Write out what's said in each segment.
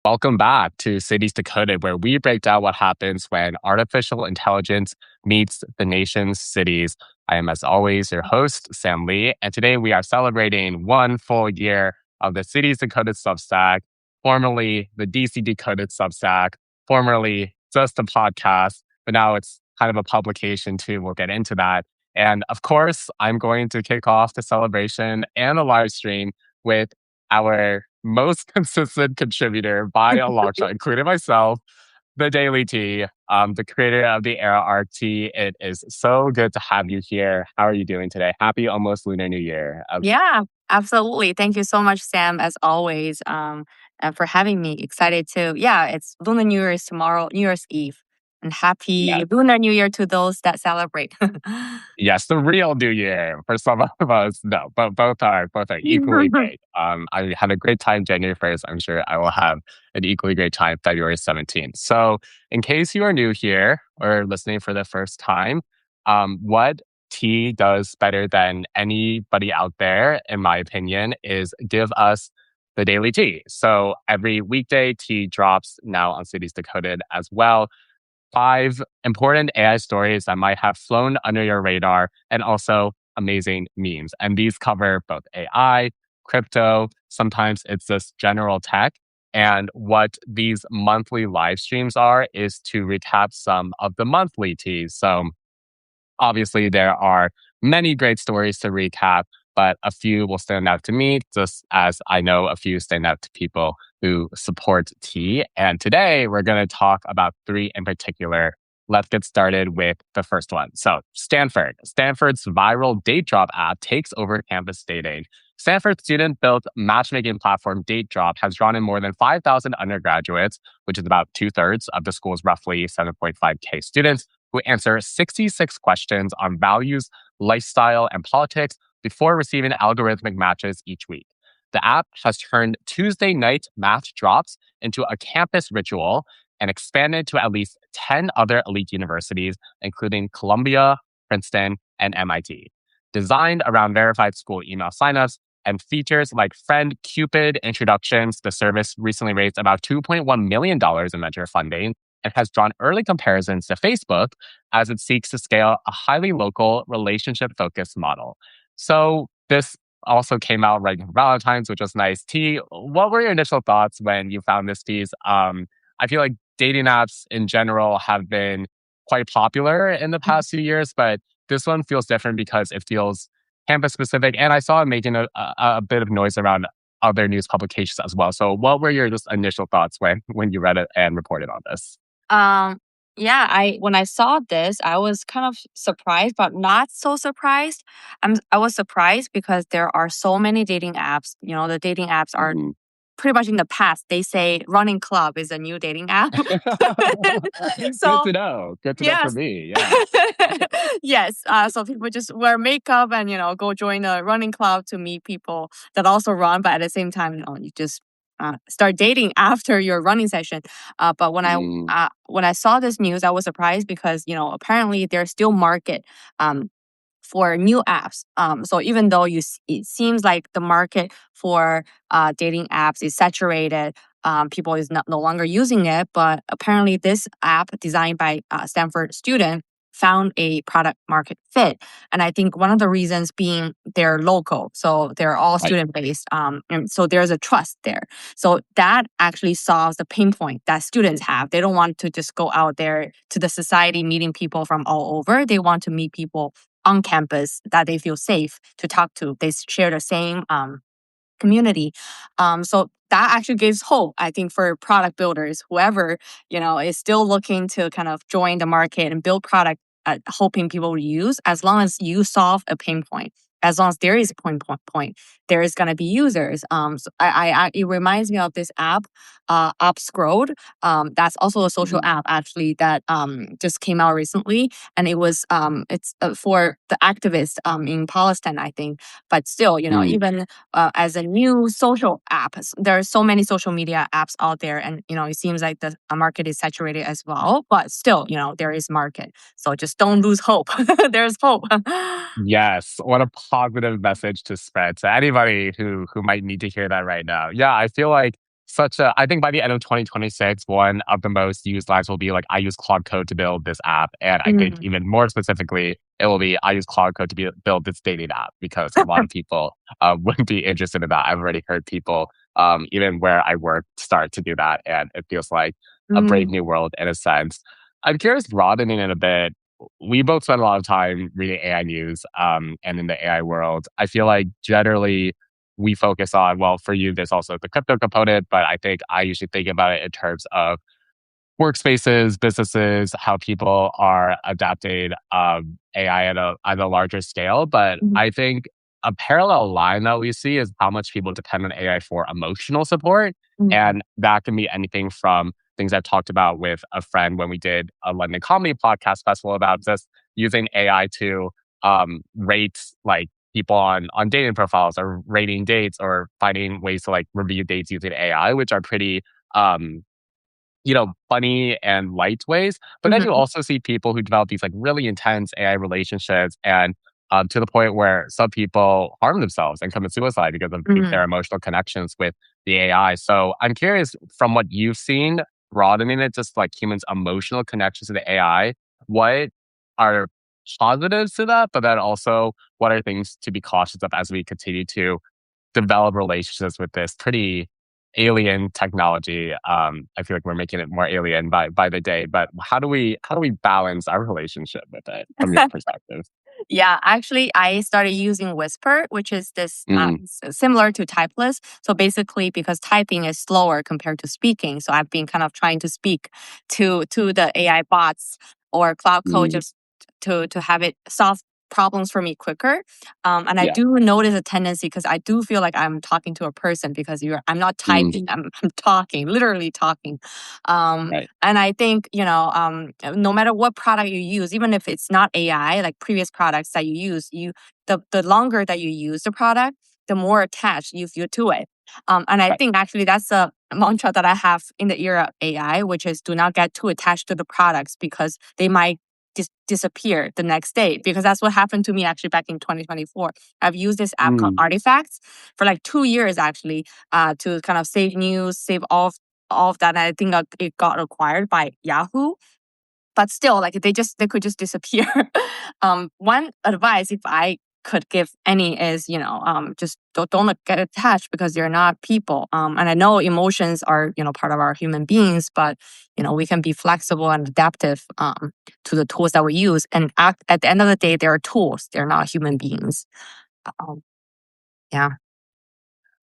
Welcome back to Cities Decoded, where we break down what happens when artificial intelligence meets the nation's cities. I am, as always, your host, Sam Lee, and today we are celebrating 1 full year of the Cities Decoded Substack, formerly the DC Decoded Substack, formerly just a podcast, but now it's kind of a publication too. We'll get into that. And of course, I'm going to kick off the celebration and the live stream with our most consistent contributor by a long shot, including myself, the Daily Tea, the creator of the Era Arc Tea. It is so good to have you here. How are you doing today? Happy almost Lunar New Year. Yeah, absolutely. Thank you so much, Sam, as always, and for having me. Excited to, yeah, it's Lunar New Year is tomorrow, New Year's Eve. And happy Yeah. Lunar New Year to those that celebrate. Yes, the real New Year for some of us. No, but both are equally great. I had a great time January 1st. I'm sure I will have an equally great time February 17th. So, in case you are new here or listening for the first time, what tea does better than anybody out there, in my opinion, is give us the daily tea. So every weekday, tea drops now on Cities Decoded as well. 5 important AI stories that might have flown under your radar, and also amazing memes. And these cover both AI, crypto, sometimes it's just general tech. And what these monthly live streams are is to recap some of the monthly teas. So obviously, there are many great stories to recap, but a few will stand out to me, just as I know a few stand out to people who support tea. And today, we're going to talk about 3 in particular. Let's get started with the first one. So, Stanford. Stanford's viral date drop app takes over campus dating. Stanford student-built matchmaking platform Date Drop has drawn in more than 5,000 undergraduates, which is about two-thirds of the school's roughly 7.5K students, who answer 66 questions on values, lifestyle, and politics before receiving algorithmic matches each week. The app has turned Tuesday night math drops into a campus ritual and expanded to at least 10 other elite universities, including Columbia, Princeton, and MIT. Designed around verified school email signups and features like Friend Cupid introductions, the service recently raised about $2.1 million in venture funding and has drawn early comparisons to Facebook as it seeks to scale a highly local, relationship-focused model. So this also came out right before Valentine's, which was nice. T, what were your initial thoughts when you found this piece? I feel like dating apps in general have been quite popular in the past few years, but this one feels different because it feels campus-specific, and I saw it making a bit of noise around other news publications as well. So what were your just initial thoughts when you read it and reported on this? Yeah, when I saw this, I was kind of surprised, but not so surprised. I was surprised because there are so many dating apps. You know, the dating apps are Mhm. pretty much in the past. They say Running Club is a new dating app. Good So to know. Good to know for yes. me. Yeah. Yes. So people just wear makeup and go join a running club to meet people that also run, but at the same time, you just start dating after your running session. But Mm, when I saw this news, I was surprised because apparently there's still market for new apps. So even though it seems like the market for dating apps is saturated, people is no longer using it. But apparently, this app designed by Stanford student found a product market fit, and I think one of the reasons being they're local, so they're all right. student based, and so there's a trust there. So that actually solves the pain point that students have. They don't want to just go out there to the society meeting people from all over. They want to meet people on campus that they feel safe to talk to. They share the same community. So that actually gives hope, I think, for product builders, whoever, is still looking to kind of join the market and build product, hoping people will use, as long as you solve a pain point. As long as there is a point, there is going to be users. So it reminds me of this app, Upscrolled. That's also a social Mhm. app actually that just came out recently, and it's for the activists in Palestine, I think. But still, Mm. even as a new social app. There are so many social media apps out there, and it seems like the market is saturated as well. But still, there is market. So just don't lose hope. There's hope. Yes, what a positive message to spread to anybody who might need to hear that right now. Yeah, I feel like such a, I think by the end of 2026, one of the most used lines will be like, I use Claude Code to build this app. And I think Mm. even more specifically, it will be, I use Claude Code to build this dating app because a lot of people would be interested in that. I've already heard people, even where I work, start to do that. And it feels like a brave Mm. new world in a sense. I'm curious, broadening it a bit. We both spend a lot of time reading AI news and in the AI world. I feel like generally we focus on, well, for you, there's also the crypto component, but I think I usually think about it in terms of workspaces, businesses, how people are adapting AI at a larger scale. But Mhm. I think a parallel line that we see is how much people depend on AI for emotional support. Mhm. And that can be anything from things I've talked about with a friend when we did a London Comedy Podcast Festival about just using AI to rate like people on dating profiles or rating dates or finding ways to like review dates using AI, which are pretty um, funny and light ways. But then you Mhm. also see people who develop these like really intense AI relationships and to the point where some people harm themselves and commit suicide because of their Mhm. emotional connections with the AI. So I'm curious from what you've seen, broadening it just like humans' emotional connections to the AI, what are positives to that? But then also what are things to be cautious of as we continue to develop relationships with this pretty alien technology. I feel like we're making it more alien by the day. But how do we balance our relationship with it from your perspective? Yeah, actually, I started using Whisper, which is this Mm, similar to Typeless. So basically, because typing is slower compared to speaking, so I've been kind of trying to speak to the AI bots or Cloud Code mm, just to have it solve problems for me quicker. And I yeah, do notice a tendency because I do feel like I'm talking to a person because I'm not mm, typing, I'm talking, literally talking. right, And I think, no matter what product you use, even if it's not AI, like previous products that you use, the longer that you use the product, the more attached you feel to it. And I right. think actually that's a mantra that I have in the era of AI, which is do not get too attached to the products because they might disappear the next day. Because that's what happened to me actually back in 2024. I've used this app called Mm, Artifacts for like 2 years actually, to kind of save news, save all of that. And I think that it got acquired by Yahoo. But still, like they could just disappear. One advice, if I could give any, is just don't get attached because they're not people. And I know emotions are part of our human beings, but we can be flexible and adaptive to the tools that we use. And at the end of the day, they're tools. They're not human beings. Um, yeah.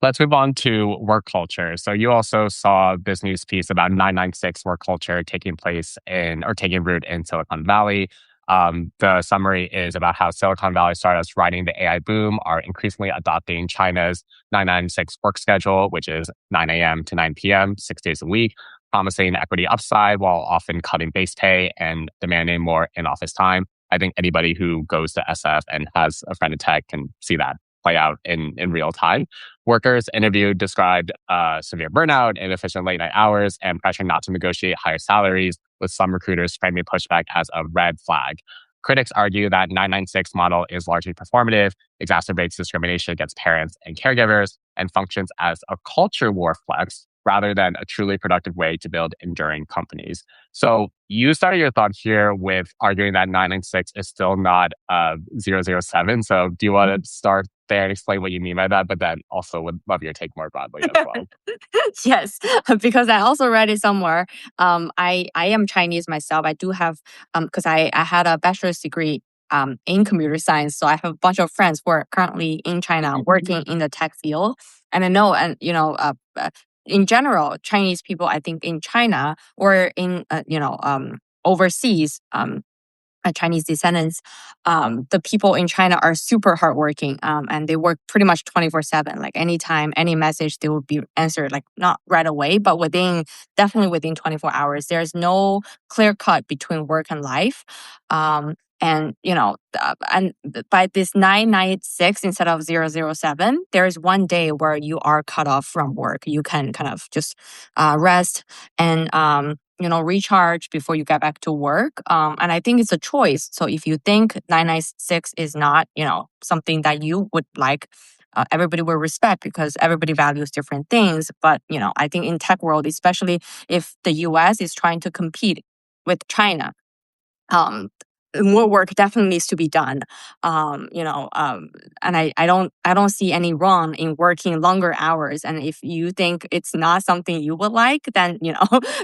Let's move on to work culture. So you also saw this news piece about 996 work culture taking place in or taking root in Silicon Valley. The summary is about how Silicon Valley startups riding the AI boom are increasingly adopting China's 996 work schedule, which is 9 a.m. to 9 p.m., 6 days a week, promising equity upside while often cutting base pay and demanding more in office time. I think anybody who goes to SF and has a friend in tech can see that play out in real time. Workers interviewed described severe burnout, inefficient late night hours, and pressure not to negotiate higher salaries, with some recruiters framing pushback as a red flag. Critics argue that 996 model is largely performative, exacerbates discrimination against parents and caregivers, and functions as a culture war flex rather than a truly productive way to build enduring companies. So you started your thought here with arguing that 996 is still not 007. So do you want to start there and explain what you mean by that? But then also would love your take more broadly as well. Yes, because I also read it somewhere. I am Chinese myself. I do have because I had a bachelor's degree in computer science, so I have a bunch of friends who are currently in China working in the tech field, and I know, and in general, Chinese people, I think in China or in overseas, Chinese descendants, the people in China are super hardworking, and they work pretty much 24/7. Like anytime, any message, they will be answered, like not right away, but definitely within 24 hours. There's no clear cut between work and life. And by this 996 instead of 007, there is one day where you are cut off from work. You can kind of just rest and recharge before you get back to work. And I think it's a choice. So if you think 996 is not, something that you would like, everybody will respect because everybody values different things. But I think in tech world, especially if the US is trying to compete with China, um, more work definitely needs to be done. And I don't see any wrong in working longer hours. And if you think it's not something you would like, then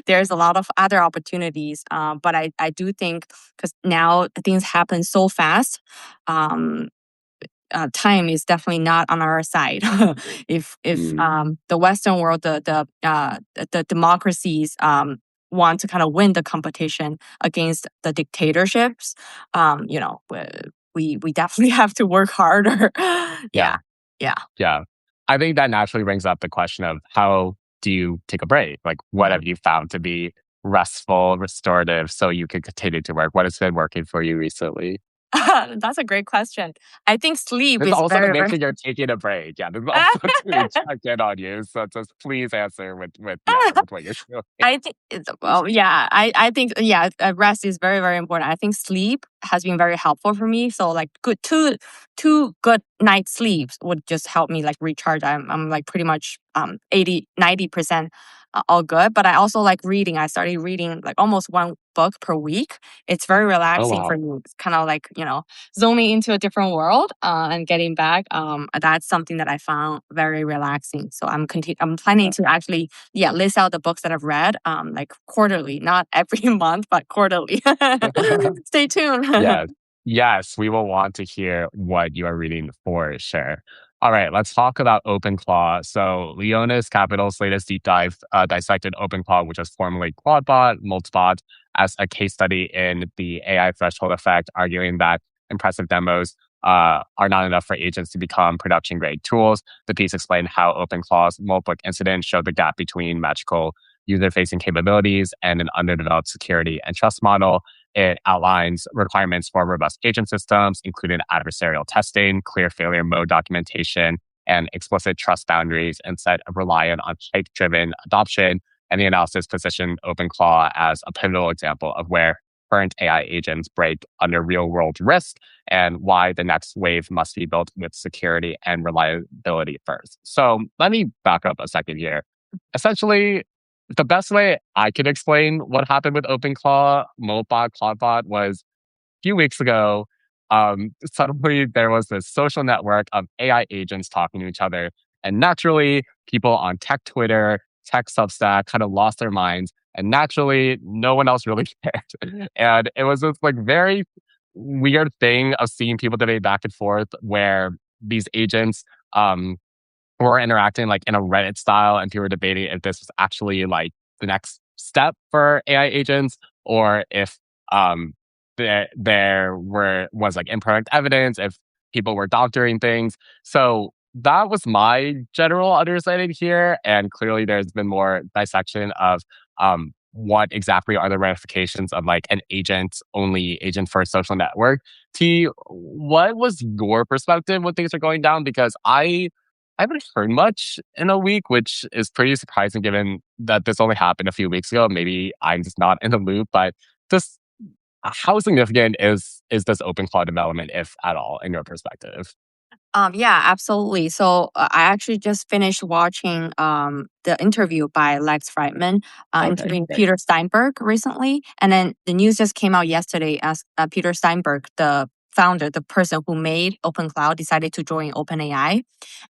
there's a lot of other opportunities. But I do think because now things happen so fast. Um, Time is definitely not on our side. If Mm, the Western world, the democracies want to kind of win the competition against the dictatorships, we definitely have to work harder. yeah, Yeah, yeah. yeah. I think that naturally brings up the question of how do you take a break? Like, what have you found to be restful, restorative, so you can continue to work? What has been working for you recently? That's a great question. I think sleep This is is also to very, make very sure you're taking a break. Yeah, this is also to check in on you. So just please answer with what you're doing. I think well, yeah, I think yeah, rest is very, very important. I think sleep has been very helpful for me. So like good two good night sleeps would just help me like recharge. I'm like pretty much 80-90% all good. But I also like reading. I started reading like almost one book per week. It's very Oh relaxing for wow. me. It's kind of like zooming into a different world and getting back. That's something that I found very relaxing. So I'm planning to actually list out the books that I've read, like quarterly, not every month, but quarterly. Stay tuned. Yes. Yes, we will want to hear what you are reading for sure. All right, let's talk about OpenClaw. So Leonis Capital's latest deep dive dissected OpenClaw, which was formerly Claudebot, Multibot, as a case study in the AI threshold effect, arguing that impressive demos are not enough for agents to become production-grade tools. The piece explained how OpenClaw's multiple incident showed the gap between magical user-facing capabilities and an underdeveloped security and trust model. It outlines requirements for robust agent systems, including adversarial testing, clear failure mode documentation, and explicit trust boundaries instead of relying on hype-driven adoption. And the analysis positioned OpenClaw as a pivotal example of where current AI agents break under real-world risk and why the next wave must be built with security and reliability first. So let me back up a second here. Essentially, the best way I could explain what happened with OpenClaw, Moltbot, Clawbot was a few weeks ago. Suddenly there was this social network of AI agents talking to each other. And naturally, people on tech Twitter, tech Substack kind of lost their minds. And naturally, no one else really cared. And it was this like very weird thing of seeing people debate back and forth where these agents were interacting like in a Reddit style, and people were debating if this was actually like the next step for AI agents, or if there was like imperfect evidence, if people were doctoring things. So that was my general understanding here, and clearly there's been more dissection of what exactly are the ramifications of like an agent first social network. T, what was your perspective when things are going down? Because I haven't heard much in a week, which is pretty surprising given that this only happened a few weeks ago. Maybe I'm just not in the loop, but just how significant is this open cloud development, if at all, in your perspective? Yeah, absolutely. So I actually just finished watching the interview by Lex Fridman, Okay, interviewing great. Peter Steinberg recently, and then the news just came out yesterday as Peter Steinberg, the founder, the person who made OpenCloud, decided to join OpenAI.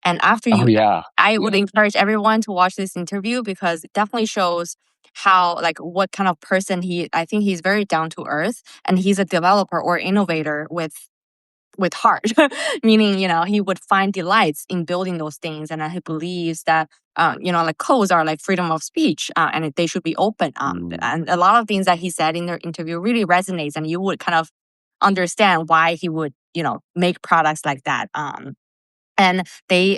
And after Oh yeah. I would encourage everyone to watch this interview because it definitely shows how like what kind of person I think he's very down to earth, and he's a developer or innovator with heart, meaning he would find delights in building those things, and he believes that like codes are like freedom of speech, and they should be open. Mm, And a lot of things that he said in the interview really resonates, and you would kind of understand why he would make products like that. And they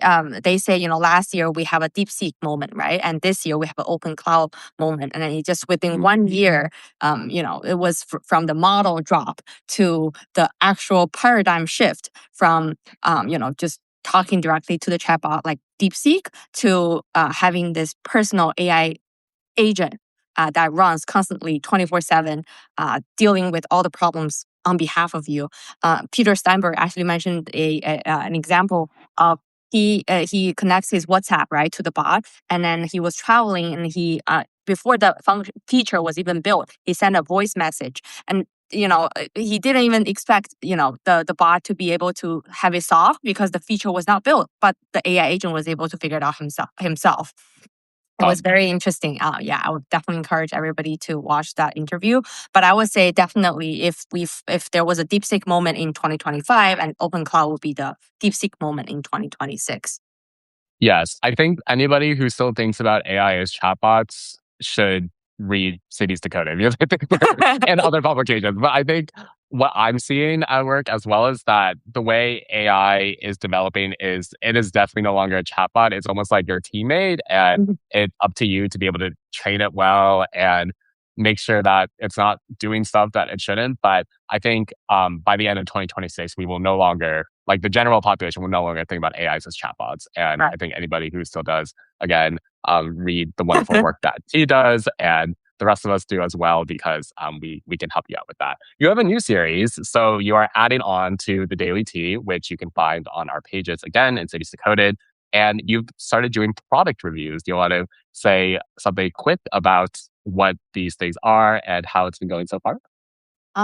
say, last year we have a DeepSeek moment, right? And this year we have an open cloud moment. And then it just within 1 year, it was from the model drop to the actual paradigm shift from, just talking directly to the chatbot like DeepSeek to having this personal AI agent that runs constantly 24/7, dealing with all the problems on behalf of you. Peter Steinberg actually mentioned an example of he connects his WhatsApp right to the bot, and then he was traveling, and he before the function feature was even built, he sent a voice message, and he didn't even expect the bot to be able to have it solved because the feature was not built, but the AI agent was able to figure it out himself. It Oh, was very interesting. Yeah, I would definitely encourage everybody to watch that interview. But I would say definitely if there was a DeepSeek moment in 2025, and Open Cloud would be the DeepSeek moment in 2026. yes. I think anybody who still thinks about AI as chatbots should read Cities Decoded because I think and other publications. But I think what I'm seeing at work as well is that the way AI is developing is it is definitely no longer a chatbot. It's almost like your teammate, and Mhm. it's up to you to be able to train it well and make sure that it's not doing stuff that it shouldn't. But I think by the end of 2026, we will no longer, like the general population will no longer think about AIs as chatbots. And Right. I think anybody who still does, again, read the wonderful work that he does and the rest of us do as well, because we can help you out with that. You have a new series, so you are adding on to the Daily Tea, which you can find on our pages again in Cities Decoded. And you've started doing product reviews. Do you want to say something quick about what these things are and how it's been going so far?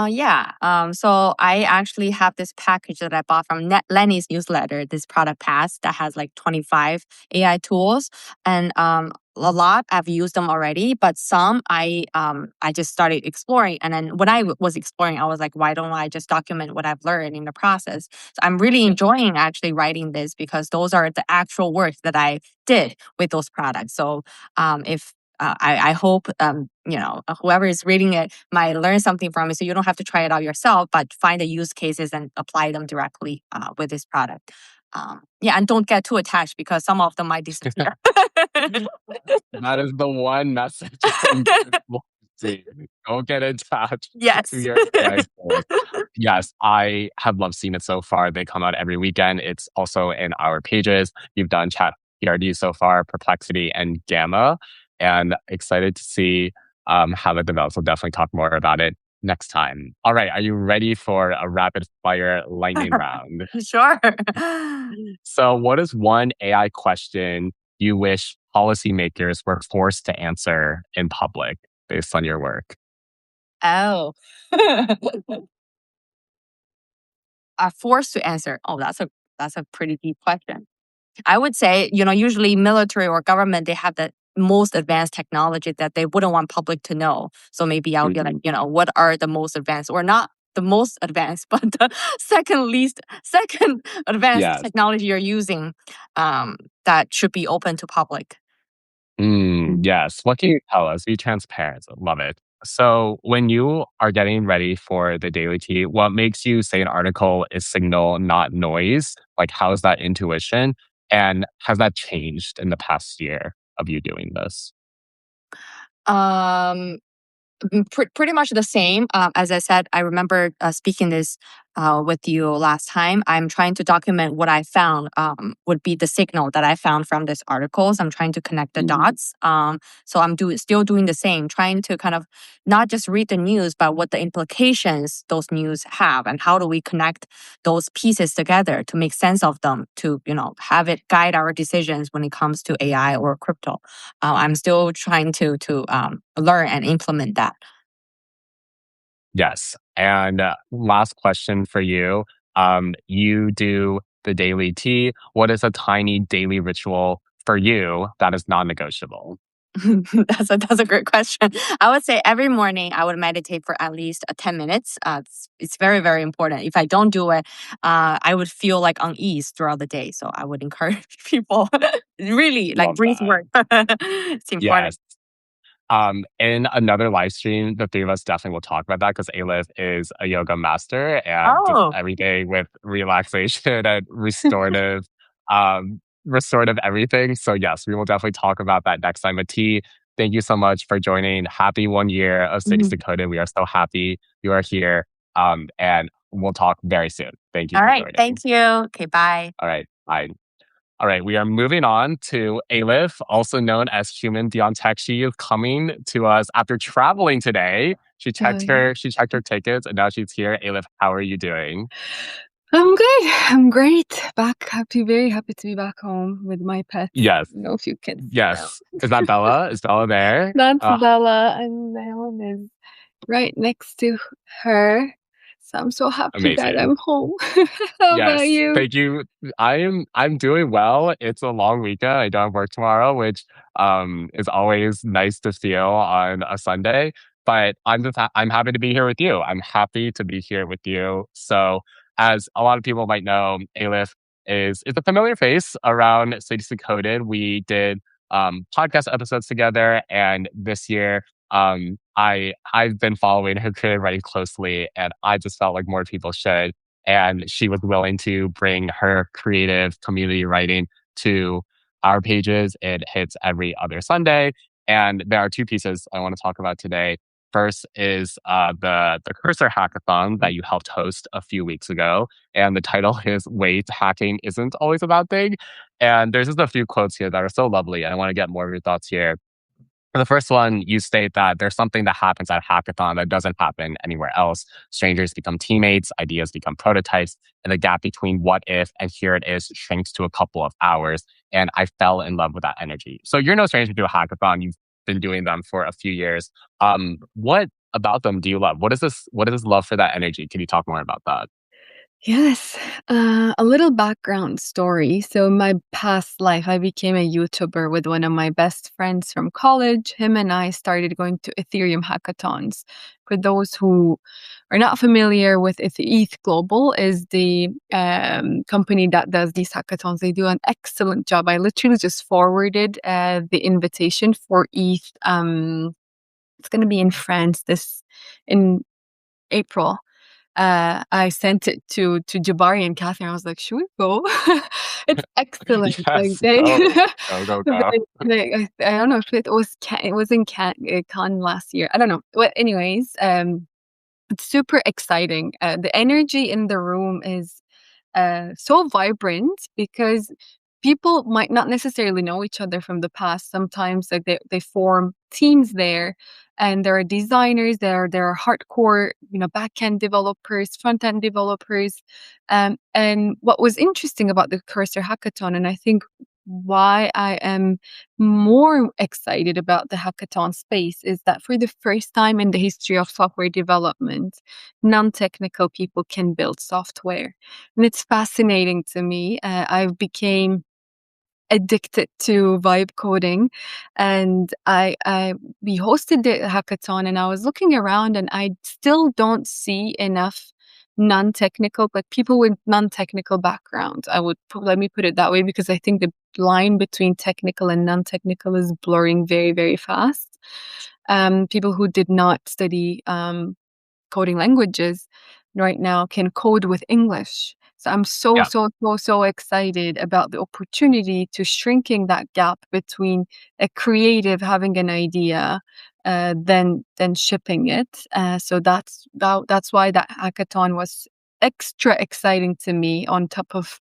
Yeah. So I actually have this package that I bought from Lenny's newsletter, this product pass that has like 25 AI tools, and a lot I've used them already, but some I just started exploring, and then when I was exploring, I was like, why don't I just document what I've learned in the process? So I'm really enjoying actually writing this because those are the actual work that I did with those products. So if I hope whoever is reading it might learn something from it, so you don't have to try it out yourself, but find the use cases and apply them directly with this product. Yeah, and don't get too attached because some of them might disappear. That is the one message I'm giving people to see. Don't get attached to Yes. your AI tools. Yes, I have loved seeing it so far. They come out every weekend. It's also in our pages. You've done Chat PRD so far, Perplexity, and Gamma, and excited to see how that develops. We'll definitely talk more about it next time. All right, are you ready for a rapid fire lightning round? Sure. So, what is one AI question you wish policymakers were forced to answer in public based on your work? Oh. Are forced to answer. Oh, that's a pretty deep question. I would say, usually military or government, they have the most advanced technology that they wouldn't want public to know. So maybe I would be like, Mhm. what are the most advanced, or not the most advanced, but the second advanced Yes. technology you're using that should be open to public. Mm. Yes. What can you tell us? Be transparent. Love it. So, when you are getting ready for the daily tea, what makes you say an article is signal, not noise? Like, how's that intuition? And has that changed in the past year of you doing this? Um, pretty much the same. As I said, I remember speaking this with you last time. I'm trying to document what I found would be the signal that I found from this articles. I'm trying to connect the dots. So I'm still doing the same, trying to kind of not just read the news, but what the implications those news have, and how do we connect those pieces together to make sense of them, to have it guide our decisions when it comes to AI or crypto. I'm still trying to learn and implement that. Yes. And last question for you. You do the daily tea. What is a tiny daily ritual for you that is non negotiable? That's a great question. I would say every morning I would meditate for at least 10 minutes. It's very, very important. If I don't do it, I would feel like unease throughout the day. So I would encourage people really like Love breathe that. work. It's important. Yes. In another live stream, the three of us definitely will talk about that because Alif is a yoga master and just Oh, everything with relaxation and restorative everything. So yes, we will definitely talk about that next time. But T, thank you so much for joining. Happy 1 year of Cities mhm. Decoded. We are so happy you are here. And we'll talk very soon. Thank you All for right. joining. Thank you. Okay, bye. All right. Bye. All right, we are moving on to Alif, also known as Human Deontech. She is coming to us after traveling today. She checked her tickets and now she's here. Alif, how are you doing? I'm good. I'm great. Very happy to be back home with my pets. Yes. A few kids around. Yes. Is that Bella? Is Bella there? That's Bella, and Leon is right next to her. So I'm so happy that Amazing. I'm home. How about Yes. you? Thank you. I'm doing well. It's a long weekend. I don't work tomorrow, which is always nice to feel on a Sunday. But I'm happy to be here with you. I'm happy to be here with you. So as a lot of people might know, Alif is a familiar face around Cities Decoded. We did podcast episodes together, and this year I've been following her creative writing closely, and I just felt like more people should. And she was willing to bring her creative community writing to our pages. It hits every other Sunday, and there are two pieces I want to talk about today. First is the cursor hackathon that you helped host a few weeks ago, and the title is "Wait, hacking isn't always a bad thing." And there's just a few quotes here that are so lovely, and I want to get more of your thoughts here. For the first one, you state that there's something that happens at hackathon that doesn't happen anywhere else. Strangers become teammates, ideas become prototypes, and the gap between what if and here it is shrinks to a couple of hours. And I fell in love with that energy. So you're no stranger to a hackathon. You've been doing them for a few years. What about them do you love? What is this love for that energy? Can you talk more about that? Yes, a little background story. So, in my past life, I became a YouTuber with one of my best friends from college. Him and I started going to Ethereum hackathons. For those who are not familiar with ETH Global, is the company that does these hackathons. They do an excellent job. I literally just forwarded the invitation for ETH. It's going to be in France this in April. I sent it to Jabari and Catherine. I was like, "Should we go?" It's excellent. Like Yes, they, go. I don't know if it was in Cannes last year. I don't know. Well, anyways, it's super exciting. The energy in the room is so vibrant because people might not necessarily know each other from the past. Sometimes like they form teams there, and there are designers there are hardcore, back end developers, front end developers. And what was interesting about the Cursor Hackathon, and I think why I am more excited about the hackathon space, is that for the first time in the history of software development, non-technical people can build software. And it's fascinating to me. I've became addicted to vibe coding, and we hosted the hackathon, and I was looking around, and I still don't see enough non-technical, like people with non-technical backgrounds. Let me put it that way, because I think the line between technical and non-technical is blurring very, very fast. People who did not study coding languages right now can code with English. So I'm so, Yeah. so, so, so excited about the opportunity to shrinking that gap between a creative having an idea, then shipping it. So that's why that hackathon was extra exciting to me, on top of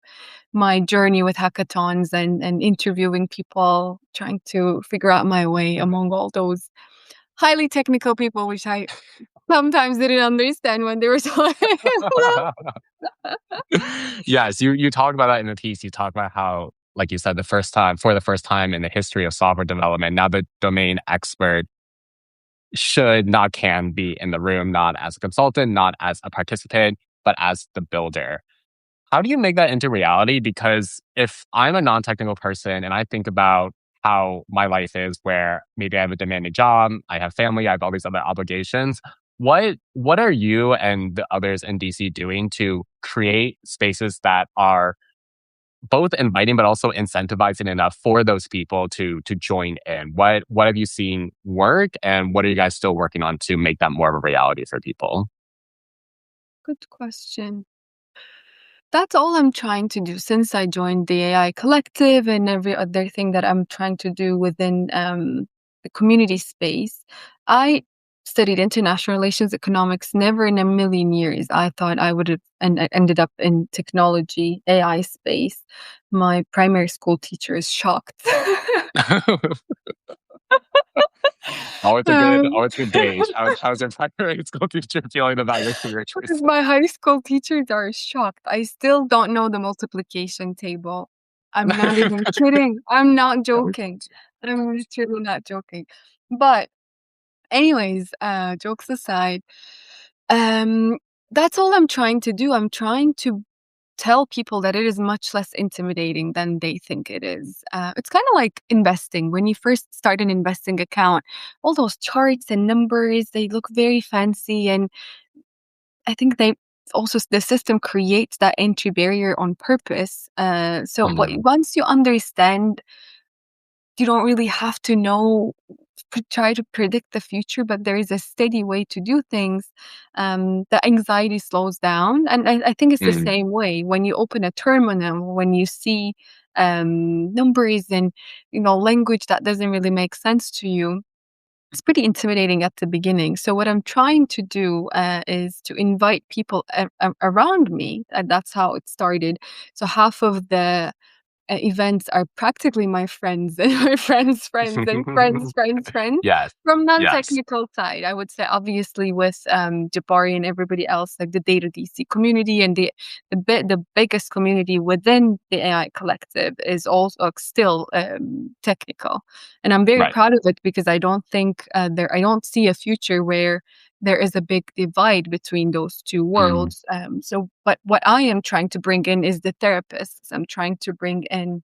my journey with hackathons and interviewing people, trying to figure out my way among all those highly technical people, which I sometimes didn't understand when they were talking. Yes, you talked about that in the piece. You talked about how, like you said, for the first time in the history of software development, now the domain expert should, not can, be in the room, not as a consultant, not as a participant, but as the builder. How do you make that into reality? Because if I'm a non-technical person and I think about how my life is, where maybe I have a demanding job, I have family, I have all these other obligations, what are you and the others in DC doing to create spaces that are both inviting but also incentivizing enough for those people to join in? What have you seen work, and what are you guys still working on to make that more of a reality for people? Good question. That's all I'm trying to do since I joined the AI collective, and every other thing that I'm trying to do within the community space. I studied international relations economics. Never in a million years I thought I would have ended up in technology, AI space. My primary school teacher is shocked. Um, always good gauge. How's your primary school teacher feeling about your career choices? my high school teachers are shocked. I still don't know the multiplication table. I'm not even kidding. I'm not joking. I'm literally not joking. But anyways, jokes aside, um, that's all I'm trying to do. I'm trying to tell people that it is much less intimidating than they think it is. It's kind of like investing. When you first start an investing account, all those charts and numbers, they look very fancy. And I think they also, the system creates that entry barrier on purpose. But Mhm. once you understand, you don't really have to know, try to predict the future, but there is a steady way to do things. The anxiety slows down, and I think it's the Mm. same way when you open a terminal, when you see numbers and language that doesn't really make sense to you. It's pretty intimidating at the beginning. So what I'm trying to do is to invite people around me, and that's how it started. So half of the events are practically my friends and my friends' friends and friends Yes. from Yes. non-technical side. I would say obviously with Jabari and everybody else, like the Data DC community and the biggest community within the AI collective is also still technical, and I'm very Right. proud of it because I don't think I don't see a future where there is a big divide between those two Mm. worlds. But what I am trying to bring in is the therapists. I'm trying to bring in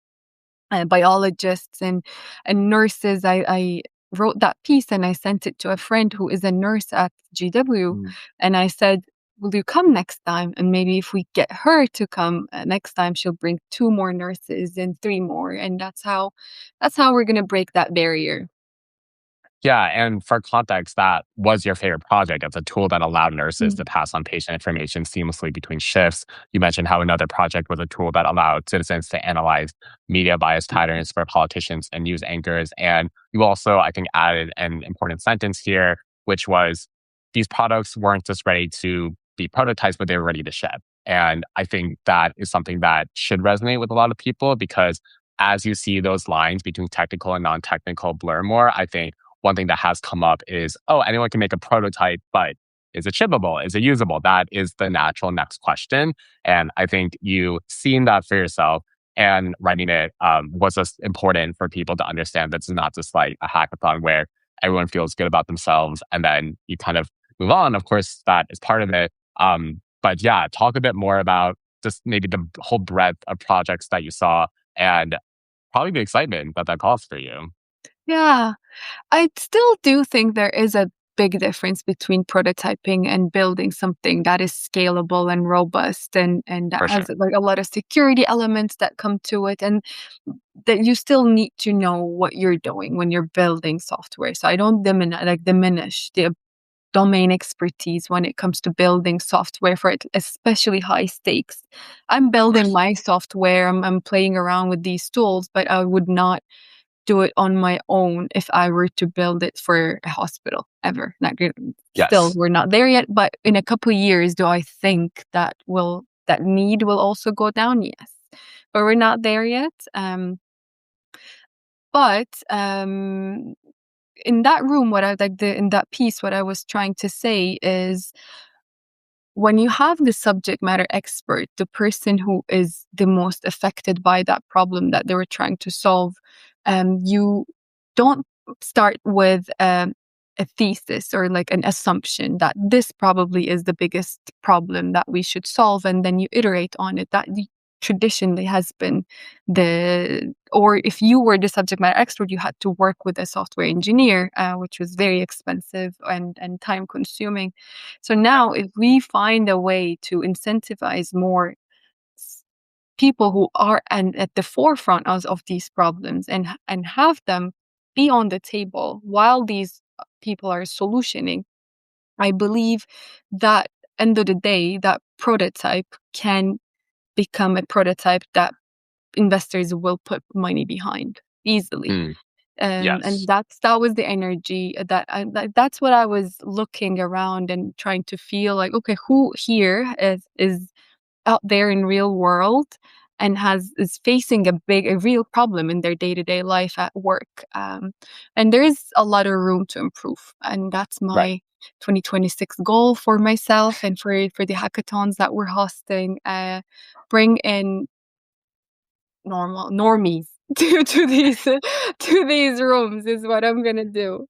biologists and nurses. I wrote that piece and I sent it to a friend who is a nurse at GW, Mm. and I said, "Will you come next time? And maybe if we get her to come next time, she'll bring 2 more nurses and 3 more, and that's how we're gonna break that barrier." Yeah, and for context, that was your favorite project. It's a tool that allowed nurses to Mm. pass on patient information seamlessly between shifts. You mentioned how another project was a tool that allowed citizens to analyze media bias patterns for politicians and news anchors. And you also, I think, added an important sentence here, which was these products weren't just ready to be prototypes, but they were ready to ship. And I think that is something that should resonate with a lot of people because as you see those lines between technical and non technical blur more, I think one thing that has come up is, oh, anyone can make a prototype, but is it shippable? Is it usable? That is the natural next question. And I think you seeing that for yourself and writing it was just important for people to understand that it's not just like a hackathon where everyone feels good about themselves and then you kind of move on. Of course, that is part of it. But yeah, talk a bit more about just maybe the whole breadth of projects that you saw and probably the excitement that caused for you. Yeah. I still do think there is a big difference between prototyping and building something that is scalable and robust and that For has sure. like a lot of security elements that come to it, and that you still need to know what you're doing when you're building software. So I don't diminish the domain expertise when it comes to building software for it, especially high stakes. I'm Of building course. my software, I'm playing around with these tools, but I would not do it on my own if I were to build it for a hospital ever. Still, Yes. we're not there yet, but in a couple of years, do I think that need will also go down? Yes, but we're not there yet. But in that room, what I like in that piece, what I was trying to say is when you have the subject matter expert, the person who is the most affected by that problem that they were trying to solve, you don't start with a thesis or like an assumption that this probably is the biggest problem that we should solve, and then you iterate on it. That traditionally has been or if you were the subject matter expert, you had to work with a software engineer, which was very expensive and time consuming. So now, if we find a way to incentivize more s- people who are at the forefront of these problems and have them be on the table while these people are solutioning, I believe that end of the day, that prototype can become a prototype that investors will put money behind easily. Mm. And Yes. that was the energy that's what I was looking around and trying to feel like, okay, who here is out there in real world and is facing a real problem in their day-to-day life at work. And there is a lot of room to improve. And that's Right. my 2026 goal for myself and for the hackathons that we're hosting. Bring in normies to these rooms is what I'm gonna do.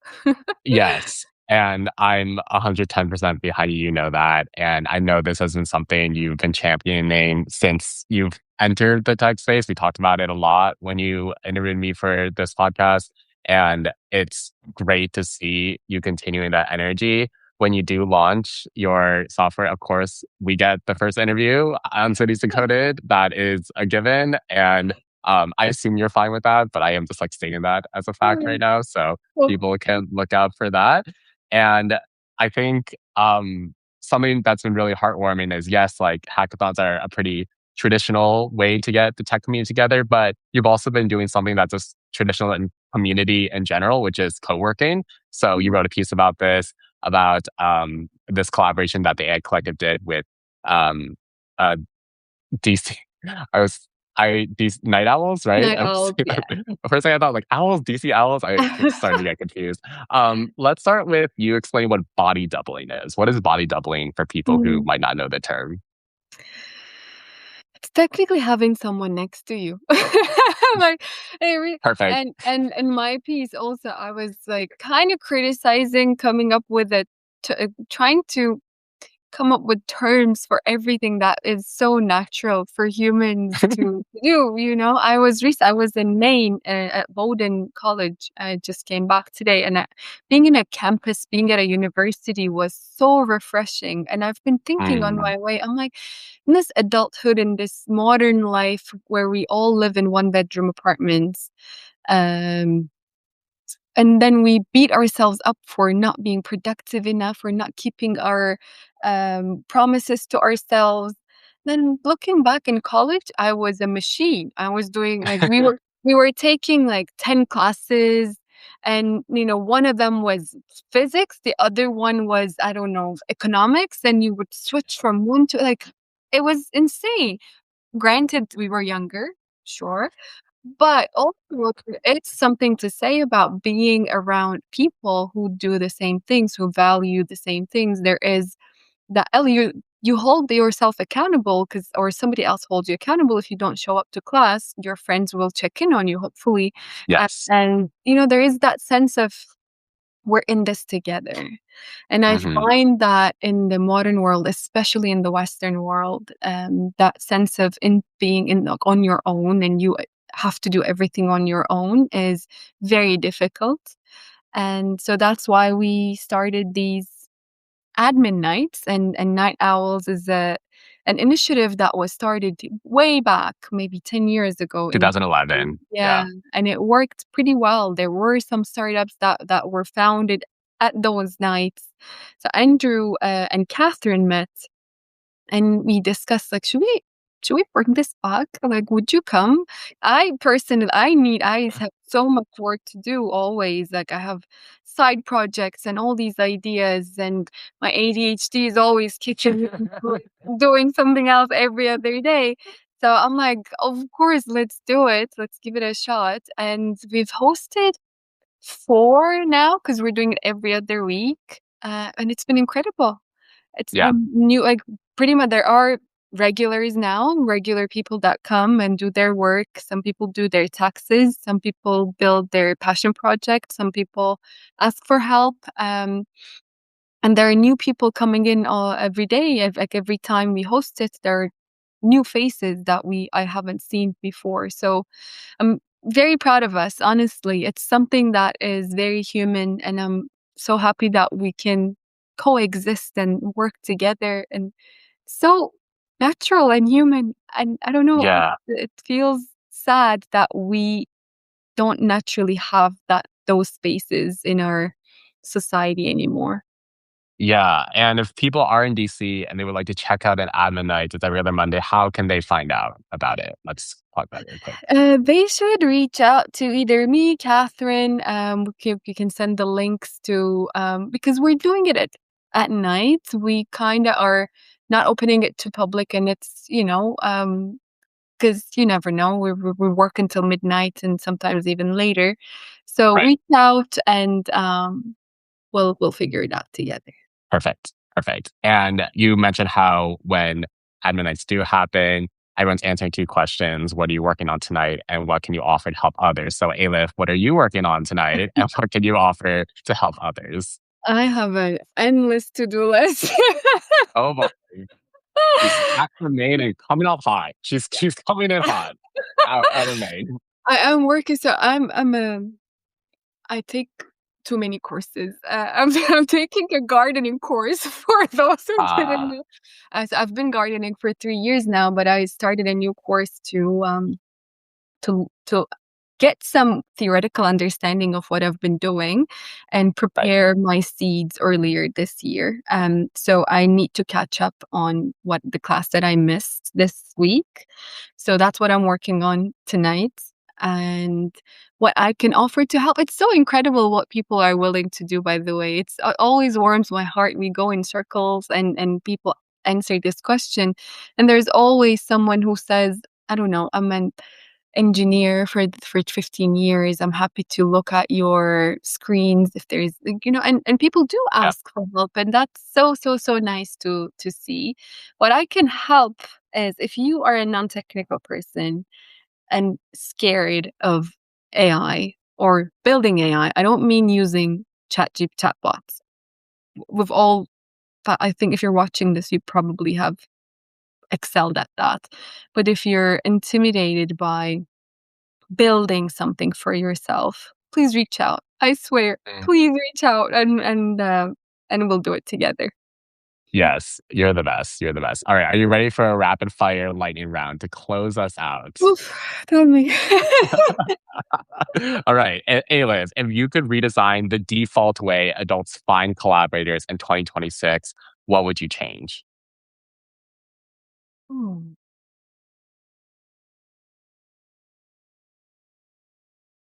Yes. And I'm 110% behind you, you know that. And I know this has been something you've been championing since you've entered the tech space. We talked about it a lot when you interviewed me for this podcast. And it's great to see you continuing that energy. When you do launch your software, of course, we get the first interview on Cities Decoded. That is a given. And I assume you're fine with that, but I am just like stating that as a fact right now. So people can look out for that. And I think something that's been really heartwarming is yes, like hackathons are a pretty traditional way to get the tech community together, but you've also been doing something that's just traditional in community in general, which is co-working. So you wrote a piece about this, about this collaboration that the AI Collective did with um, uh, DC. I was these night owls, right? Night owls, yeah. First thing I thought like owls, DC owls. I started to get confused. Let's start with you explaining what body doubling is. What is body doubling for people who Mm. might not know the term? It's technically having someone next to you. Like, Perfect. and in my piece also, I was like kind of criticizing coming up with trying to come up with terms for everything that is so natural for humans to do. I was in Maine at Bowdoin College. I just came back today, and being in a campus, being at a university was so refreshing. And I've been thinking on Mm. my way, I'm like, in this adulthood, in this modern life where we all live in one bedroom apartments, um, and then we beat ourselves up for not being productive enough, for not keeping our promises to ourselves. Then looking back in college, I was a machine. I was doing like we were taking like 10 classes, and one of them was physics, the other one was, I don't know, economics, and you would switch from one to like, it was insane. Granted, we were younger, sure, but also, it's something to say about being around people who do the same things, who value the same things. There is that you hold yourself accountable, or somebody else holds you accountable. If you don't show up to class, your friends will check in on you, hopefully. Yes. And there is that sense of we're in this together. And I Hmm. find that in the modern world, especially in the Western world, that sense of being on your own, and you have to do everything on your own, is very difficult. And so that's why we started these admin nights, and Night Owls is an initiative that was started way back, maybe 10 years ago. 2011. Yeah, Yeah. and it worked pretty well. There were some startups that were founded at those nights. So Andrew and Catherine met, and we discussed like, should we bring this back? Like, would you come? I have so much work to do always. Like, I have side projects and all these ideas, and my ADHD is always kicking in, doing something else every other day. So I'm like, of course, let's do it. Let's give it a shot. And we've hosted 4 now because we're doing it every other week. And it's been incredible. It's Yeah. been new, like, pretty much there are regulars now, regular people that come and do their work. Some people do their taxes, some people build their passion project, some people ask for help. And there are new people coming in every day. Like every time we host it, there are new faces that I haven't seen before. So I'm very proud of us, honestly. It's something that is very human, and I'm so happy that we can coexist and work together, and so natural and human. And I don't know, Yeah. it feels sad that we don't naturally have those spaces in our society anymore. Yeah. And if people are in DC and they would like to check out an admin night, it's every other Monday, how can they find out about it? Let's talk about it real quick. They should reach out to either me, Catherine. We can send the links to, because we're doing it at night. We kind of are not opening it to public, and it's because you never know. We work until midnight and sometimes even later. So Right. reach out and we'll figure it out together. Perfect. Perfect. And you mentioned how when admin nights do happen, everyone's answering two questions. What are you working on tonight? And what can you offer to help others? So, Alif, what are you working on tonight? And what can you offer to help others? I have an endless to-do list. Oh, boy. She's acclimating, coming up hot. She's coming in hot out of May. I am working, so I take too many courses. I'm taking a gardening course for those who didn't Ah, know. As I've been gardening for 3 years now, but I started a new course to get some theoretical understanding of what I've been doing and right. prepare my seeds earlier this year. So I need to catch up on what the class that I missed this week. So that's what I'm working on tonight. And what I can offer to help. It's so incredible what people are willing to do, by the way. It always warms my heart. We go in circles and people answer this question. And there's always someone who says, I don't know, I'm an engineer for 15 years. I'm happy to look at your screens if there's, and people do Yeah. ask for help. And that's so nice to see. What I can help is if you are a non-technical person and scared of AI or building AI. I don't mean using chatbots. We've all, I think if you're watching this, you probably have excelled at that. But if you're intimidated by building something for yourself, please reach out. I swear, Mm. please reach out and we'll do it together. Yes, you're the best. You're the best. All right. Are you ready for a rapid fire lightning round to close us out? Oof, tell me. All right. Alif, if you could redesign the default way adults find collaborators in 2026, what would you change? Hmm.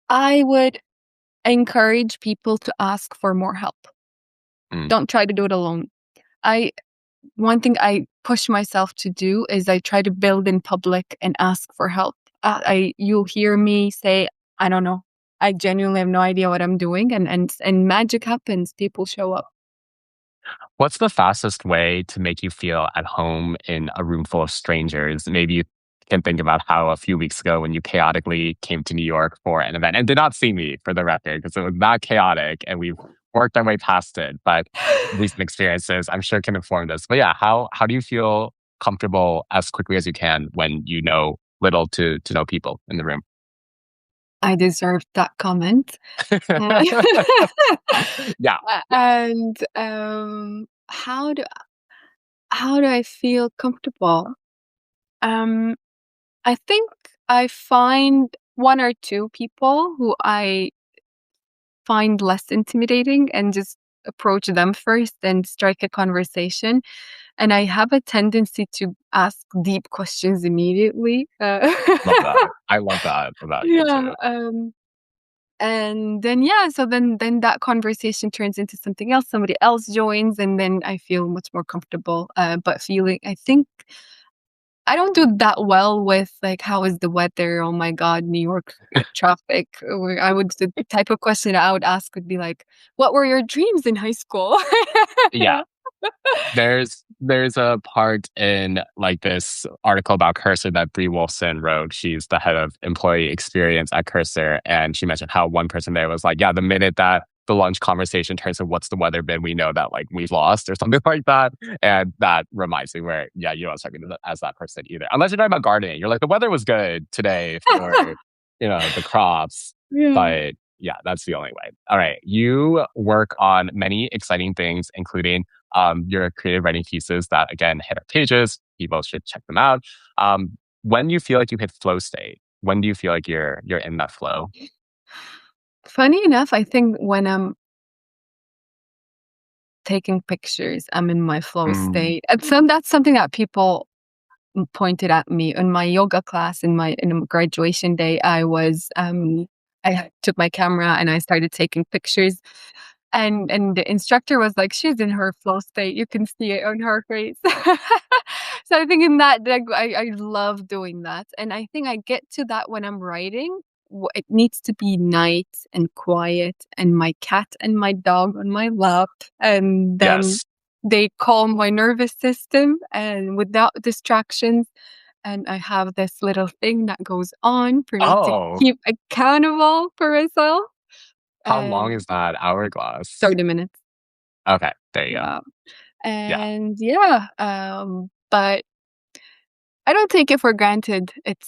I would encourage people to ask for more help. Mm, Don't try to do it alone. I One thing I push myself to do is I try to build in public and ask for help. You'll hear me say, I don't know. I genuinely have no idea what I'm doing, and magic happens. People show up. What's the fastest way to make you feel at home in a room full of strangers? Maybe you can think about how a few weeks ago when you chaotically came to New York for an event and did not see me for the record because it was not chaotic and we've worked our way past it. But recent experiences, I'm sure, can inform this. But yeah, how do you feel comfortable as quickly as you can when you know little to no people in the room? I deserved that comment. Uh, Yeah, yeah. and how do I feel comfortable? Um, I think I find one or two people who I find less intimidating and just approach them first and strike a conversation. And I have a tendency to ask deep questions immediately. Love that. I love that about you Yeah. too. And then yeah, so then that conversation turns into something else. Somebody else joins, and then I feel much more comfortable. But feeling, I think I don't do that well with like, how is the weather? Oh my God, New York traffic. The type of question I would ask would be like, what were your dreams in high school? Yeah. There's a part in like this article about Cursor that Bree Wolfson wrote. She's the head of employee experience at Cursor, and she mentioned how one person there was like, "Yeah, the minute that the lunch conversation turns to what's the weather been, we know that like we've lost or something like that." And that reminds me where yeah, you don't talking as that person either, unless you're talking about gardening. You're like the weather was good today for the crops, Yeah. but yeah, that's the only way. All right, you work on many exciting things, including your creative writing pieces that again hit our pages. People should check them out. When do you feel like you hit flow state? When do you feel like you're in that flow? Funny enough, I think when I'm taking pictures, I'm in my flow Mm, state. And so that's something that people pointed at me in my yoga class in graduation day. I took my camera and I started taking pictures. And the instructor was like, she's in her flow state. You can see it on her face. So I think in that, like, I love doing that. And I think I get to that when I'm writing. It needs to be night and quiet and my cat and my dog on my lap. And then Yes. they calm my nervous system and without distractions. And I have this little thing that goes on for me to Oh, keep accountable for myself. how long And is that hourglass? 30 minutes. Okay, there you go. Yeah. Yeah, And yeah, but I don't take it for granted. It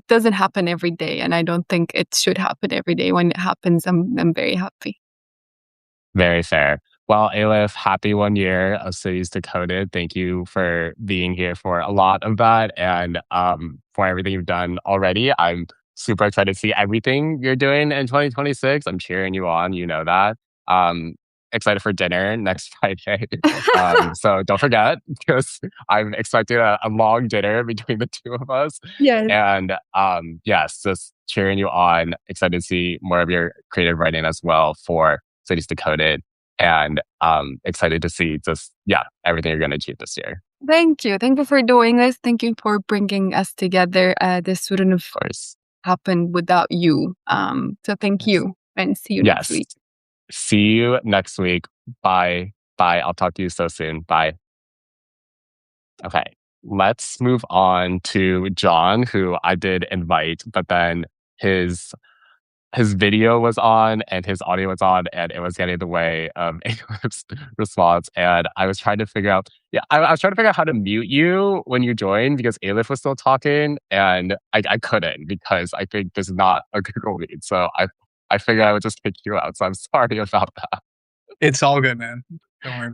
doesn't happen every day, and I don't think it should happen every day. When it happens, I'm very happy. very fair. Well, Aleph, happy 1 year of Cities Decoded. Thank you for being here for a lot of that and for everything you've done already. I'm super excited to see everything you're doing in 2026. I'm cheering you on. You know that. Um, excited for dinner next Friday. So don't forget because I'm expecting a long dinner between the two of us. Yes. And yes, just cheering you on. Excited to see more of your creative writing as well for Cities Decoded and excited to see just everything you're going to achieve this year. Thank you. Thank you for doing this. Thank you for bringing us together. This wouldn't have Of course. happened without you. So thank Yes. you, and see you next Yes. week. See you next week. Bye. Bye. I'll talk to you so soon. Bye. Okay. Let's move on to John, who I did invite, but then his his video was on and his audio was on and it was getting in the way of Alep's response. And I was trying to figure out, I was trying to figure out how to mute you when you joined because Aleph was still talking and I couldn't because I think this is not a Google Meet. So I figured I would just kick you out. So I'm sorry about that. It's all good, man. Don't worry.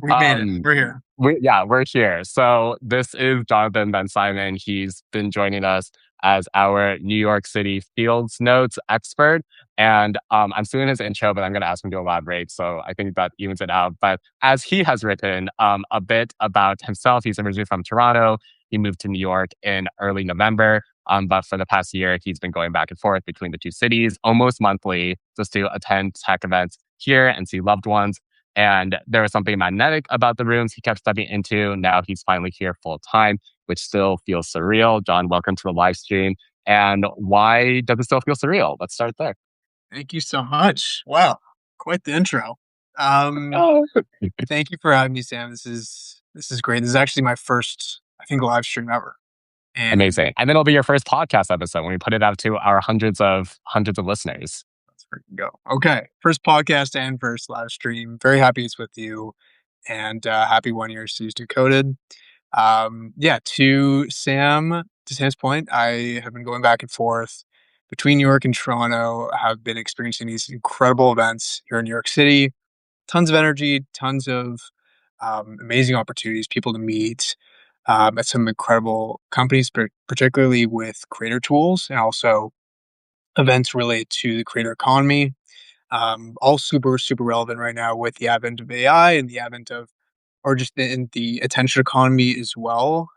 We made it. We're here. We're here. So this is Jonathan Ben Simon. He's been joining us as our New York City Fields Notes expert. And I'm still in his intro, but I'm going to ask him to elaborate. So I think that evens it out. But as he has written a bit about himself, he's originally from Toronto. He moved to New York in early November. But for the past year, he's been going back and forth between the two cities almost monthly just to attend tech events here and see loved ones. And there was something magnetic about the rooms he kept stepping into. Now he's finally here full time, which still feels surreal. John, welcome to the live stream. And why does it still feel surreal? Let's start there. Thank you so much. Wow, quite the intro. Oh. Thank you for having me, Sam. This is great. This is actually my first, I think, live stream ever. And Amazing. And then it'll be your first podcast episode when we put it out to our hundreds of listeners. let's freaking go. Okay, first podcast and first live stream. Very happy it's with you, and happy 1 year Series Decoded. To Sam's point, I have been going back and forth between New York and Toronto. I have been experiencing these incredible events here in New York City. Tons of energy, tons of amazing opportunities, people to meet at some incredible companies, particularly with creator tools and also events related to the creator economy. All super, super relevant right now with the advent of AI and the advent of or just in the attention economy as well.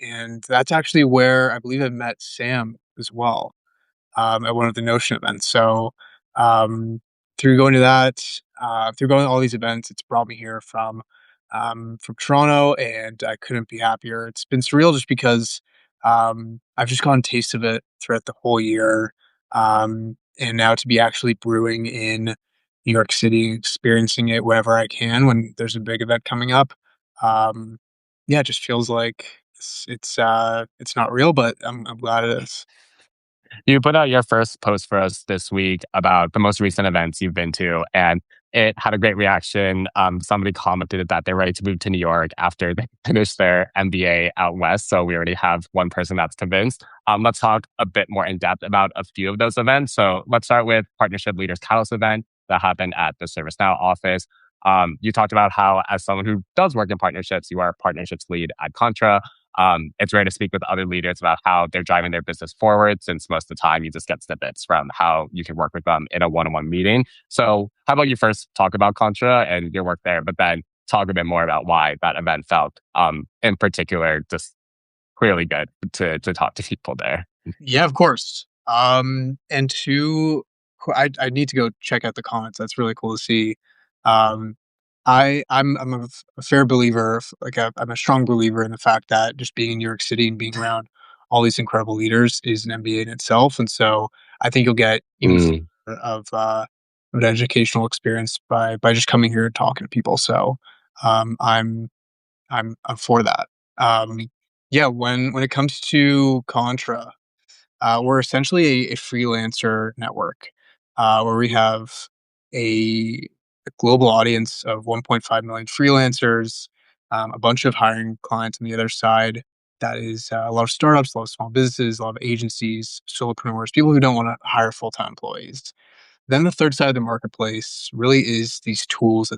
And that's actually where I believe I met Sam as well at one of the Notion events. So um, through going to that, through going to all these events, it's brought me here from Toronto, and I couldn't be happier. It's been surreal just because I've just gotten a taste of it throughout the whole year, and now to be actually brewing in New York City, experiencing it whenever I can when there's a big event coming up. It just feels like it's not real, but I'm glad it is. You put out your first post for us this week about the most recent events you've been to, and it had a great reaction. Somebody commented that they're ready to move to New York after they finish their MBA out west. So we already have one person that's convinced. Let's talk a bit more in depth about a few of those events. So let's start with Partnership Leaders Catalyst event that happened at the ServiceNow office. You talked about how, as someone who does work in partnerships, you are a partnerships lead at Contra. It's rare to speak with other leaders about how they're driving their business forward, since most of the time you just get snippets from how you can work with them in a one-on-one meeting. So how about you first talk about Contra and your work there, but then talk a bit more about why that event felt, in particular, just clearly good to talk to people there. Yeah, of course. And two, I need to go check out the comments. That's really cool to see. Um, I'm a fair believer, I'm a strong believer in the fact that just being in New York City and being around all these incredible leaders is an MBA in itself, and so I think you'll get even Mm. of an educational experience by just coming here and talking to people. So um, I'm I'm for that. Um, yeah, when it comes to Contra, we're essentially a freelancer network where we have a, a global audience of 1.5 million freelancers, a bunch of hiring clients on the other side. That is a lot of startups, a lot of small businesses, a lot of agencies, solopreneurs, people who don't want to hire full time employees. Then the third side of the marketplace really is these tools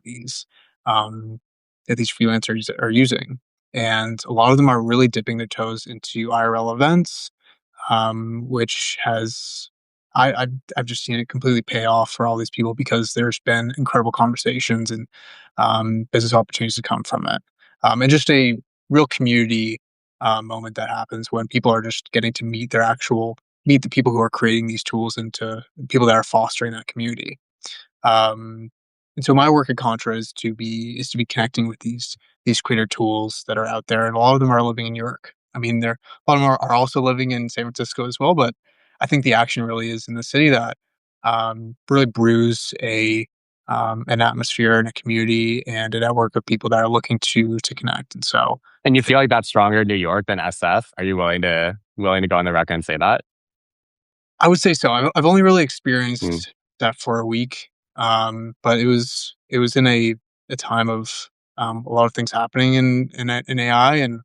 um, that these freelancers are using, and a lot of them are really dipping their toes into IRL events, which has I've just seen it completely pay off for all these people because there's been incredible conversations and business opportunities to come from it, and just a real community moment that happens when people are just getting to meet the people who are creating these tools and to people that are fostering that community. Um, and so my work at Contra is to be connecting with these creator tools that are out there, and a lot of them are living in New York. I mean, there a lot of them are also living in San Francisco as well, but I think the action really is in the city that really brews a an atmosphere and a community and a network of people that are looking to connect. And so And you I think feel like that's stronger in New York than SF? Are you willing to go on the record and say that? I would say so. I've only really Mm. experienced that for a week, but it was in a time of a lot of things happening in AI, and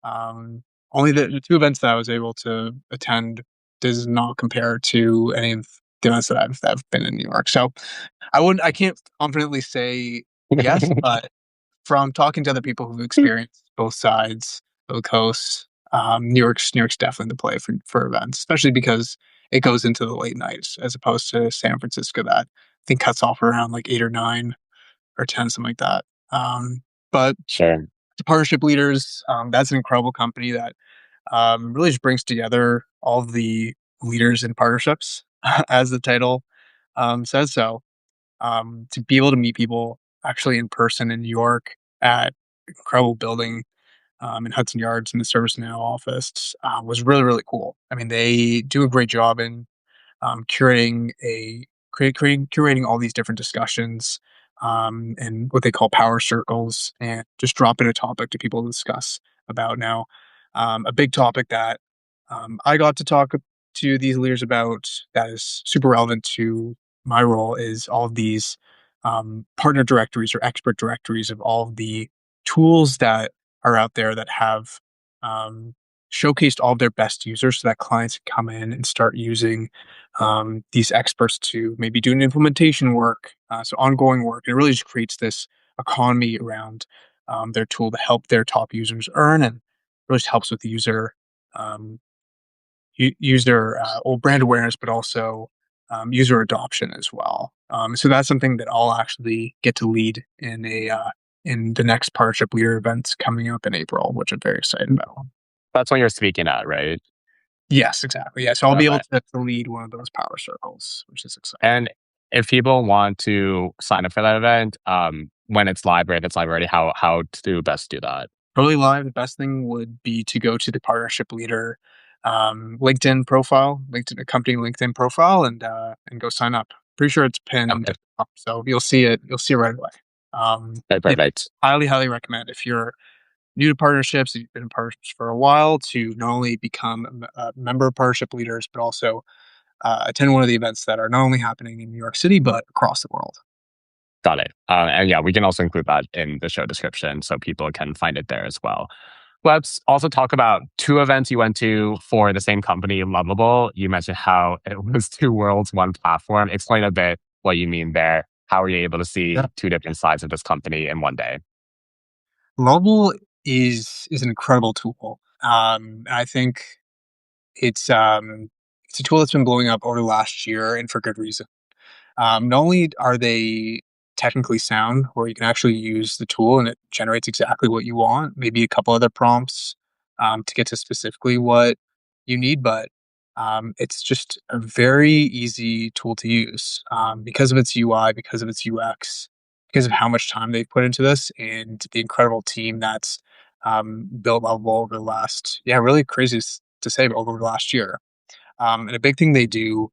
um, only the two events that I was able to attend does not compare to any of the events that I've been in New York. So I can't confidently say yes, but from talking to other people who've experienced both sides of the coast, New York's definitely the play for events, especially because it goes into the late nights as opposed to San Francisco that I think cuts off around like 8 or 9 or 10, something like that. But Sure. the partnership leaders, that's an incredible company that really just brings together all of the leaders in partnerships, as the title says so. To be able to meet people actually in person in New York at incredible building in Hudson Yards in the ServiceNow office was really, really cool. I mean, they do a great job in curating all these different discussions and what they call power circles, and just dropping a topic to people to discuss about. Now, a big topic that I got to talk to these leaders about that is super relevant to my role is all of these partner directories or expert directories of all of the tools that are out there that have um, showcased all of their best users so that clients can come in and start using these experts to maybe do an implementation work, so ongoing work. It really just creates this economy around their tool to help their top users earn, and really just helps with the um, user brand awareness, but also user adoption as well. So that's something that I'll actually get to lead in the next partnership leader events coming up in April, which I'm very excited about. That's when you're speaking at, right? Yes, exactly. Yeah, so I'll be able Okay. to lead one of those power circles, which is exciting. And if people want to sign up for that event, when it's live, right? It's live already. How to best do that? Early live, the best thing would be to go to the partnership leader LinkedIn profile, LinkedIn company LinkedIn profile, and go sign up. Pretty sure it's pinned, Okay. up, so you'll see it. You'll see it right away. Okay, Yeah, perfect. highly recommend if you're new to partnerships, you've been in partnerships for a while, to not only become a member of partnership leaders, but also attend one of the events that are not only happening in New York City but across the world. Got it. And yeah, we can also include that in the show description so people can find it there as well. Let's also talk about two events you went to for the same company, Lovable. You mentioned how it was two worlds, one platform. Explain a bit what you mean there. How were you able to see Yeah. two different sides of this company in one day? Lovable is an incredible tool. I think it's a tool that's been blowing up over the last year, and for good reason. Not only are they technically sound, where you can actually use the tool and it generates exactly what you want, maybe a couple other prompts to get to specifically what you need, but it's just a very easy tool to use because of its UI, because of its UX. because of how much time they've put into this and the incredible team that's built Lovable over the last, yeah, really crazy to say, but over the last year. And a big thing they do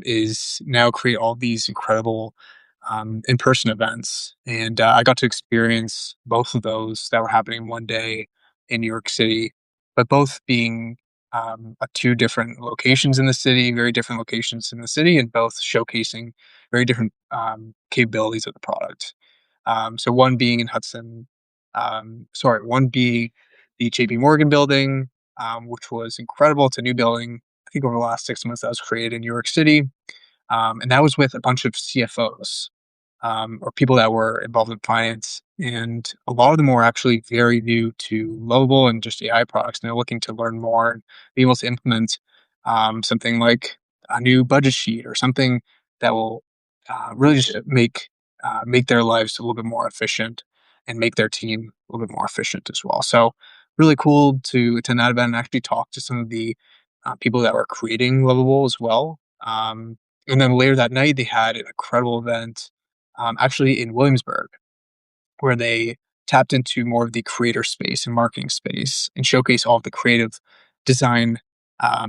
is now create all these incredible in-person events. And I got to experience both of those that were happening one day in New York City, but both being at two different locations in the city, very different locations in the city, and both showcasing very different capabilities of the product. So one being in Hudson, one being the JP Morgan building, which was incredible. It's a new building. I think over the last 6 months that was created in New York City. And that was with a bunch of CFOs or people that were involved in finance. And a lot of them were actually very new to Lovable and just AI products. And they're looking to learn more and be able to implement something like a new budget sheet or something that will really just make their lives a little bit more efficient and make their team a little bit more efficient as well. So really cool to attend that event and actually talk to some of the people that were creating Lovable as well. And then later that night, they had an incredible event actually in Williamsburg where they tapped into more of the creator space and marketing space and showcase all of the creative design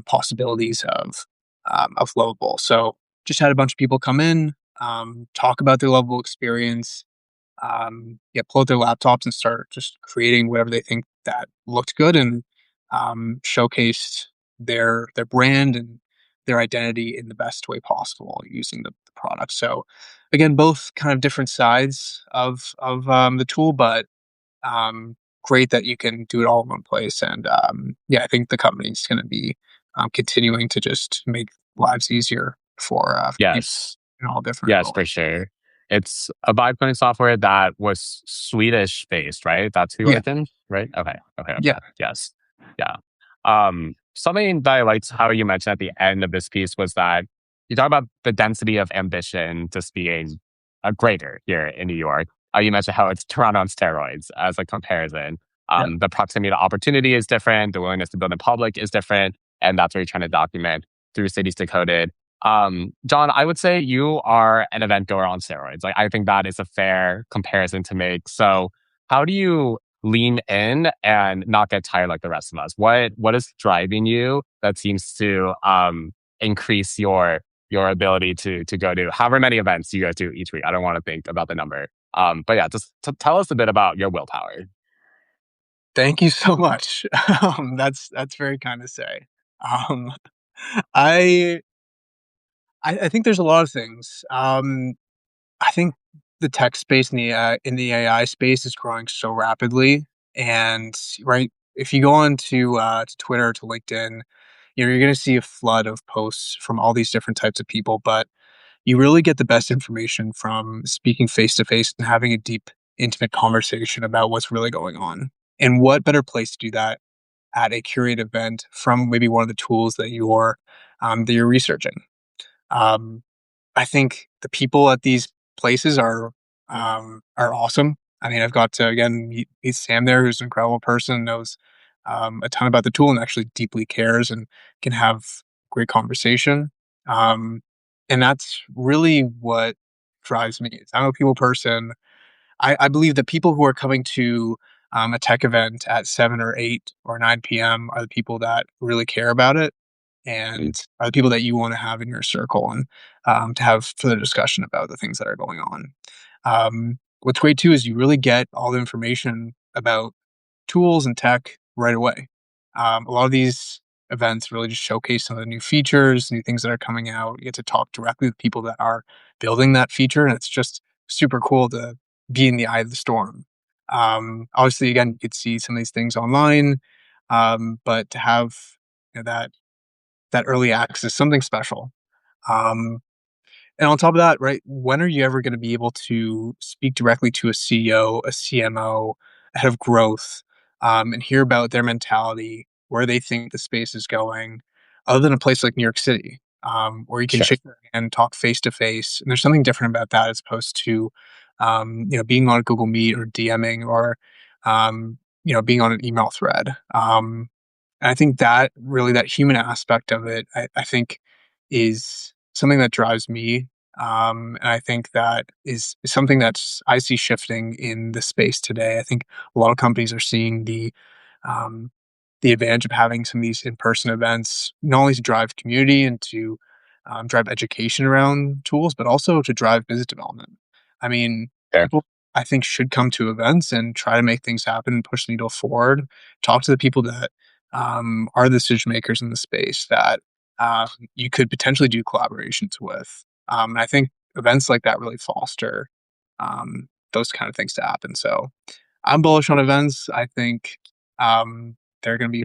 possibilities of Lovable. So just had a bunch of people come in, talk about their Lovable experience, pull out their laptops and start just creating whatever they think that looked good and showcased their brand and their identity in the best way possible using the product. So again, both kind of different sides of the tool, but great that you can do it all in one place. And I think the company's going to be continuing to just make lives easier for people Yes. in all different Yes, roles. for sure. It's a vibe coding software that was Swedish based, right? That's the Yeah, origin, right? Okay. Okay. yeah, Okay. Yes. Yeah. Something that I liked how you mentioned at the end of this piece was that you talk about the density of ambition just being greater here in New York. You mentioned how it's Toronto on steroids as a comparison. yeah. The proximity to opportunity is different. The willingness to build in public is different. And that's what you're trying to document through Cities Decoded. John, I would say you are an event goer on steroids. Like, I think that is a fair comparison to make. So, how do you lean in and not get tired like the rest of us? What is driving you that seems to increase your ability to go to however many events you go to each week? I don't want to think about the number. But yeah, just tell us a bit about your willpower. Thank you so much. That's very kind to say. Um, I I think there's a lot of things. I think the tech space in the AI space is growing so rapidly, and right, if you go on to Twitter to LinkedIn, you're going to see a flood of posts from all these different types of people. But you really get the best information from speaking face to face and having a deep, intimate conversation about what's really going on. And what better place to do that at a curated event from maybe one of the tools that you're researching. Um, I think the people at these places are awesome. I mean, I've got to again meet Sam there, who's an incredible person, knows a ton about the tool, and actually deeply cares and can have great conversation. Um, and that's really what drives me. I'm a people person. I believe that people who are coming to a tech event at 7 or 8 or 9 p.m. are the people that really care about it Mm. and are the people that you want to have in your circle and to have further discussion about the things that are going on. What's great too is you really get all the information about tools and tech right away. A lot of these events really just showcase some of the new features, new things that are coming out. You get to talk directly with people that are building that feature, and it's just super cool to be in the eye of the storm. Obviously, again, you could see some of these things online, but to have that early access is something special. Um, and on top of that, right, when are you ever going to be able to speak directly to a CEO, a CMO, a head of growth, and hear about their mentality, where they think the space is going, other than a place like New York City, where you can Sure. shake their hand, talk face to face, and there's something different about that as opposed to, being on a Google Meet or DMing or, being on an email thread. And I think that really that human aspect of it, I think, is something that drives me And I think that is something that's I see shifting in the space today. I think a lot of companies are seeing um, the advantage of having some of these in-person events, not only to drive community and to drive education around tools, but also to drive business development. I mean, Sure. people I think should come to events and try to make things happen and push the needle forward. Talk to the people that are the decision makers in the space that you could potentially do collaborations with. And I think events like that really foster those kind of things to happen. So I'm bullish on events. I think they're going to be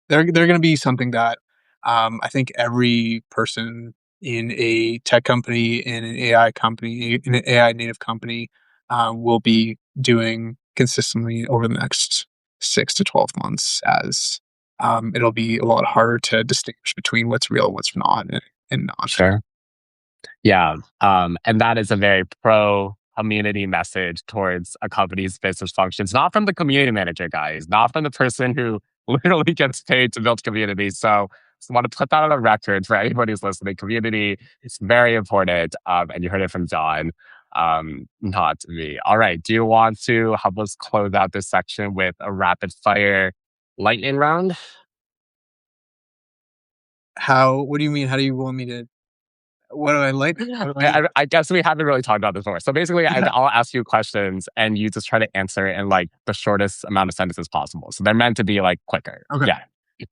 they're going to be something that I think every person in a tech company, in an AI company, in an AI native company, will be doing consistently over the next 6 to 12 months. As it'll be a lot harder to distinguish between what's real, what's not, and not. Sure. Yeah. And that is a very pro community message towards a company's business functions, not from the community manager, guys, not from the person who literally gets paid to build community. So just want to put that on a record for anybody who's listening. Community is very important. And you heard it from John, not me. All right. Do you want to help us close out this section with a rapid fire lightning round? How? What do you mean? How do you want me to? What do I like? What do I guess we haven't really talked about this before. So basically, Yeah. I'll ask you questions and you just try to answer it in like the shortest amount of sentences possible. So they're meant to be like quicker. Okay. Yeah.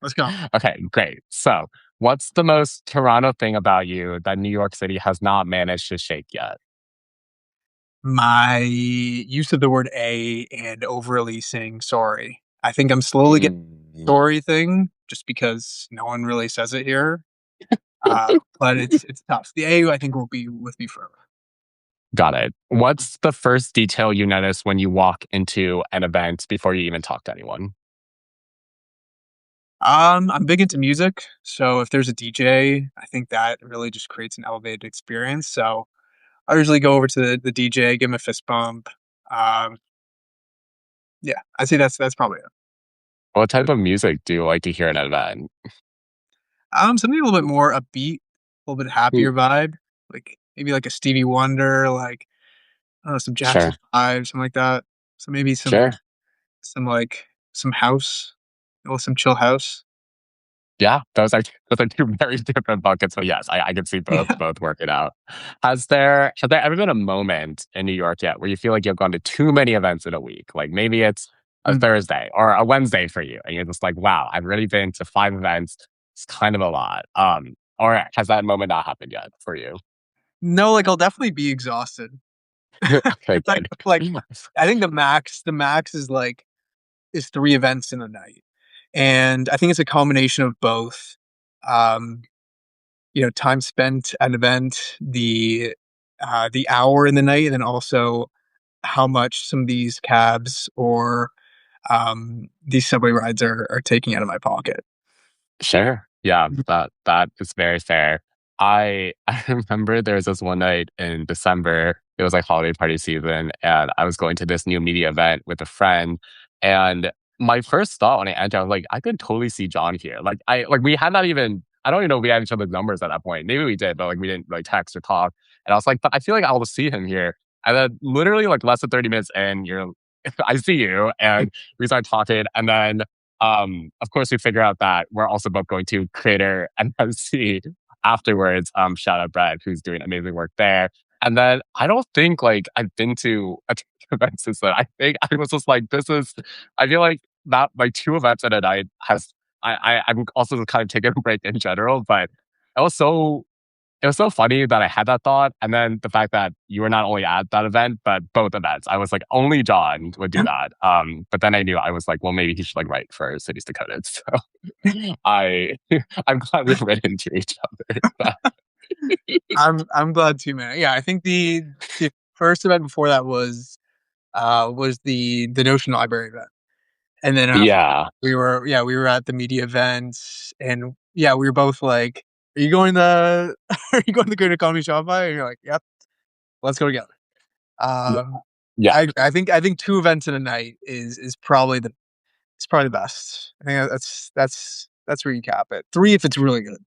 Let's go. Okay, great. So, what's the most Toronto thing about you that New York City has not managed to shake yet? My use of the word "a" and overly saying "sorry." I think I'm slowly getting the Mm, "sorry" thing just because no one really says it here, but it's tough. The "a" I think will be with me forever. got it. What's the first detail you notice when you walk into an event before you even talk to anyone? I'm big into music, so if there's a DJ, I think that really just creates an elevated experience, so I usually go over to the DJ, give him a fist bump. Um, yeah, I'd say that's probably it. What type of music do you like to hear at an event? Something a little bit more upbeat, a little bit Mm, happier vibe, like maybe like a Stevie Wonder, like some Jackson sure, 5, something like that. So maybe sure. some house, some chill house. Yeah, those are two very different buckets. But yes, I can see both Yeah. both working out. Has there ever been a moment in New York yet where you feel like you've gone to too many events in a week? Like maybe it's a Mm. Thursday or a Wednesday for you, and you're just like, wow, I've really been to 5 events. It's kind of a lot. Or has that moment not happened yet for you? No, like I'll definitely be exhausted. Okay, like good. like I think the max is 3 events in a night, and I think it's a combination of both. Um, time spent at an event, the hour in the night, and then also how much some of these cabs or these subway rides are taking out of my pocket. Sure. Yeah, that is very fair. I remember there was this one night in December. It was like holiday party season, and I was going to this new media event with a friend. And my first thought when I entered, I was like, I could totally see John here. Like we had not even. I don't even know if we had each other's numbers at that point. Maybe we did, but like we didn't like text or talk. And I was like, but I feel like I'll see him here. And then literally like less than 30 minutes in, you're I see you, and we start talking, and then of course, we figure out that we're also both going to Creator and MC afterwards. Shout out Brad, who's doing amazing work there. And then I don't think like I've been to a event since then. I think I was just like, this is. I feel like that like 2 events in a night has. I'm also just kind of taking a break in general, but it was so it was so funny that I had that thought, and then the fact that you were not only at that event, but both events. I was like, only John would do that. But then I knew I was like, well, maybe he should like write for Cities Decoded. So I, I'm glad we ran into each other. I'm glad too, man. Yeah, I think the first event before that was the Notion Library event. And then after Yeah, we were at the media events, and yeah, we were both like, "Are you going to are you going to the Great Economy Shopify?" And you're like, "Yep, let's go together." Um, yeah, I think 2 events in a night is probably the best. I think that's where you cap it. 3 if it's really good.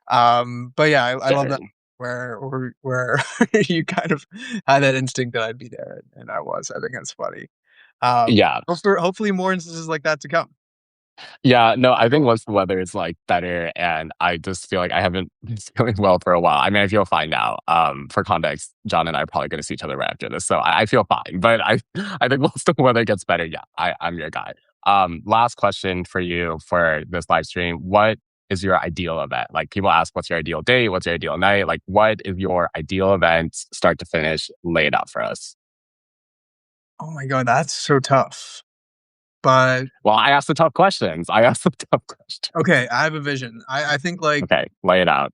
But yeah, I love sure. that where you kind of had that instinct that I'd be there, and I was. I think that's funny. Yeah. Hopefully more instances like that to come. Yeah, no, I think once the weather is like better and I just feel like I haven't been feeling well for a while. I mean, I feel fine now. For context, John and I are probably going to see each other right after this, so I feel fine. But I think once the weather gets better, yeah, I'm your guy. Last question for you for this live stream: what is your ideal event? Like people ask, what's your ideal day? What's your ideal night? Like, what is your ideal event, start to finish? Lay it out for us. Oh my god, that's so tough. But Well, I asked the tough questions. I asked the tough questions. okay, I have a vision. I think like Okay, lay it out.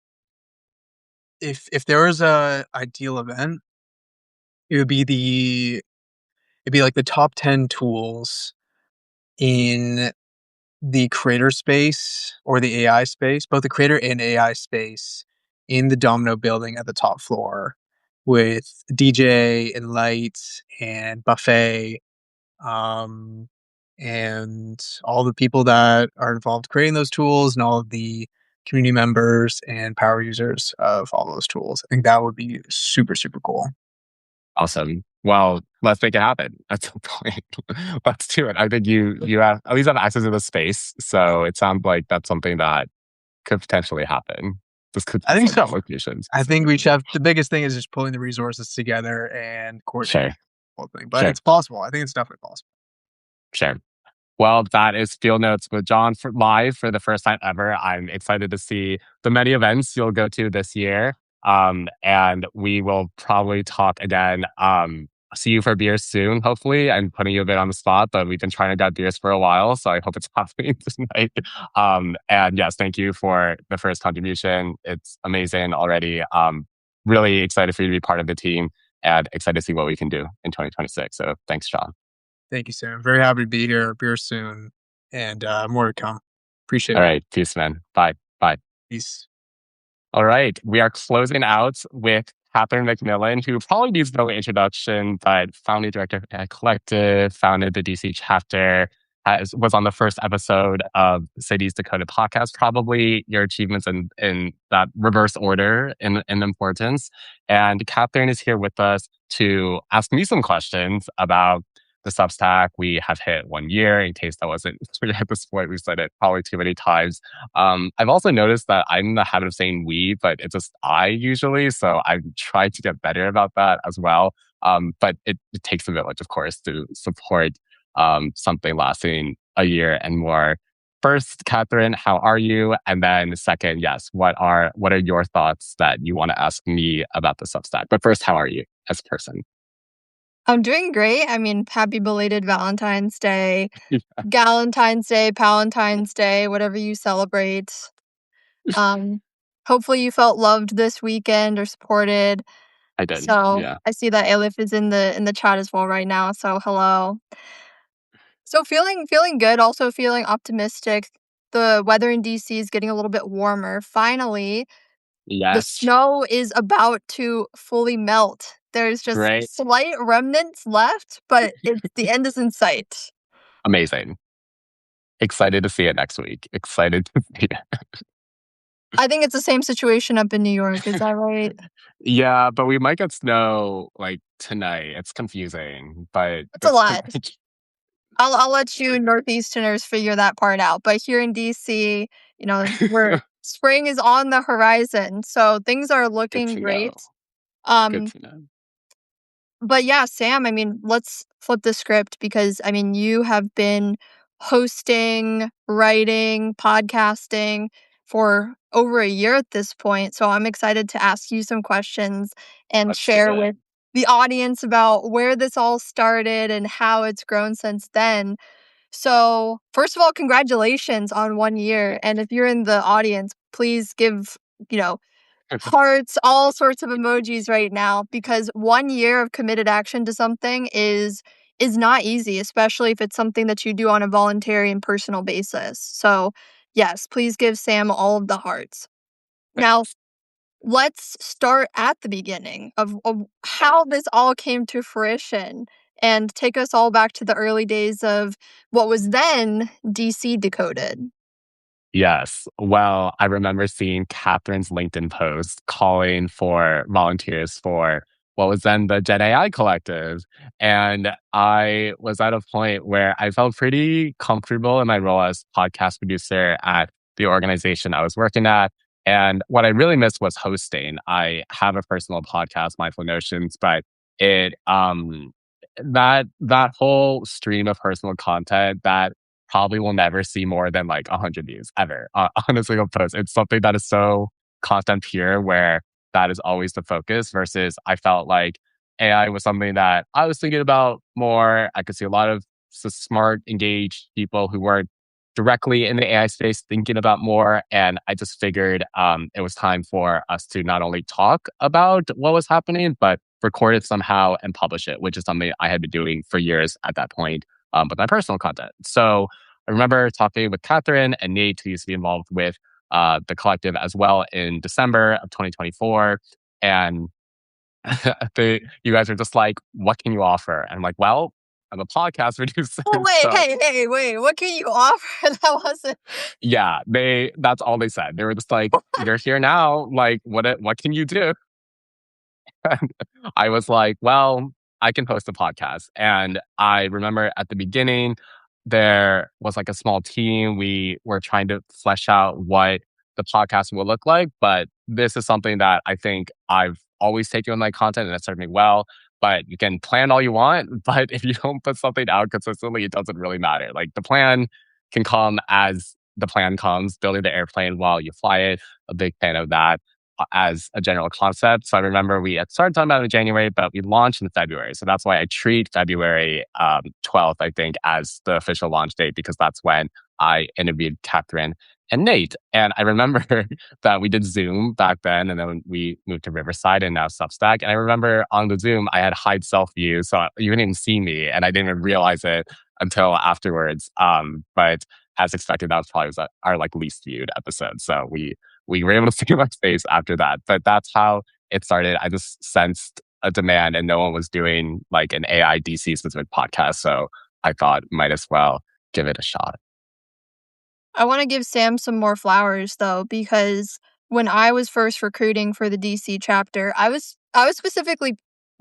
if there was a ideal event, it would be it'd be like the top 10 tools in the creator space or the AI space, both the creator and AI space in the Domino building at the top floor with DJ and lights and buffet, um, and all the people that are involved creating those tools and all of the community members and power users of all those tools. I think that would be super, super cool. Awesome. Well, let's make it happen. That's the point. Let's do it. I think you have at least have access to the space, so it sounds like that's something that could potentially happen. This could I be think some so. locations. I think we should have the biggest thing is just pulling the resources together and coordinating Sure, the whole thing. But sure, it's possible. I think it's definitely possible. sure. Well, that is Field Notes with John for live for the first time ever. I'm excited to see the many events you'll go to this year. And we will probably talk again. See you for beers soon, hopefully. I'm putting you a bit on the spot, but we've been trying to get beers for a while, so I hope it's happening tonight. And yes, thank you for the first contribution. It's amazing already. Really excited for you to be part of the team and excited to see what we can do in 2026. So thanks, John. Thank you, Sam. Very happy to be here. Beer soon. And more to come. Appreciate All it. right. Peace, man. Bye. Bye. Peace. All right. We are closing out with Catherine McMillan, who probably needs no introduction, but founding director at Collective, founded the DC chapter, was on the first episode of Cities Decoded podcast. Probably your achievements in that reverse order in importance. And Catherine is here with us to ask me some questions about the Substack. We have hit 1 year. In case that wasn't clear at this point, we've said it probably too many times. I've also noticed that I'm in the habit of saying we, but it's just I usually. So I've tried to get better about that as well. But it takes a village, of course, to support something lasting a year and more. First, Catherine, how are you? And then second, yes, what are your thoughts that you want to ask me about the Substack? But first, how are you as a person? I'm doing great. I mean, happy belated Valentine's Day, Galentine's Day, Palentine's Day, whatever you celebrate. Um, Hopefully you felt loved this weekend or supported. I did. So Yeah. I see that Elif is in the chat as well right now. So hello. So feeling good, also feeling optimistic. The weather in DC is getting a little bit warmer. Finally, the Yes. snow is about to fully melt. There's just Great. slight remnants left, but the end is in sight. Amazing. Excited to see it next week. Excited to see it. I think it's the same situation up in New York. Is that right? Yeah, but we might get snow like tonight. It's confusing, but It's a lot. I'll let you Northeasterners figure that part out. But here in DC, we're spring is on the horizon, so things are Good looking to great. know. Good to know. But yeah, Sam, I mean, let's flip the script because I mean, you have been hosting, writing, podcasting for over a year at this point. So I'm excited to ask you some questions and Let's do share it. with the audience about where this all started and how it's grown since then. So, first of all, congratulations on 1 year. And if you're in the audience, please give, you know, hearts, all sorts of emojis right now because 1 year of committed action to something is not easy, especially if it's something that you do on a voluntary and personal basis. So, yes, please give Sam all of the hearts. Now, let's start at the beginning of how this all came to fruition and take us all back to the early days of what was then DC Decoded. Yes. Well, I remember seeing Catherine's LinkedIn post calling for volunteers for what was then the Gen AI Collective. And I was at a point where I felt pretty comfortable in my role as podcast producer at the organization I was working at. And what I really missed was hosting. I have a personal podcast, Mindful Notions, but it that whole stream of personal content that probably will never see more than like 100 views ever on a single post. It's something that is so content pure where that is always the focus versus I felt like AI was something that I was thinking about more. I could see a lot of smart, engaged people who weren't directly in the AI space thinking about more. And I just figured it was time for us to not only talk about what was happening, but record it somehow and publish it, which is something I had been doing for years at that point with my personal content. So I remember talking with Catherine and Nate, who used to be involved with the collective as well in December of 2024. And you guys are just like, what can you offer? And I'm like, well, I'm a podcast producer. Oh, wait, So wait. What can you offer? That wasn't. yeah, that's all they said. They were just like, you're here now. Like, what can you do? I was like, well, I can host a podcast. And I remember at the beginning, there was like a small team. We were trying to flesh out what the podcast will look like. But this is something that I think I've always taken with my content and it served me well. But you can plan all you want. But if you don't put something out consistently, it doesn't really matter. Like the plan can come as the plan comes, building the airplane while you fly it. A big fan of that as a general concept. So I remember we had started talking about it in January, but we launched in February. So that's why I treat February 12th, I think, as the official launch date, because that's when I interviewed Catherine and Nate. And I remember that we did Zoom back then, and then we moved to Riverside and now Substack. And I remember on the Zoom, I had hide self view. So you didn't even see me, and I didn't even realize it until afterwards. But as expected, that was probably our like least viewed episode. So we were able to see my face after that. But that's how it started. I just sensed a demand and no one was doing like an AI DC specific podcast. So I thought might as well give it a shot. I want to give Sam some more flowers though, because when I was first recruiting for the DC chapter, I was specifically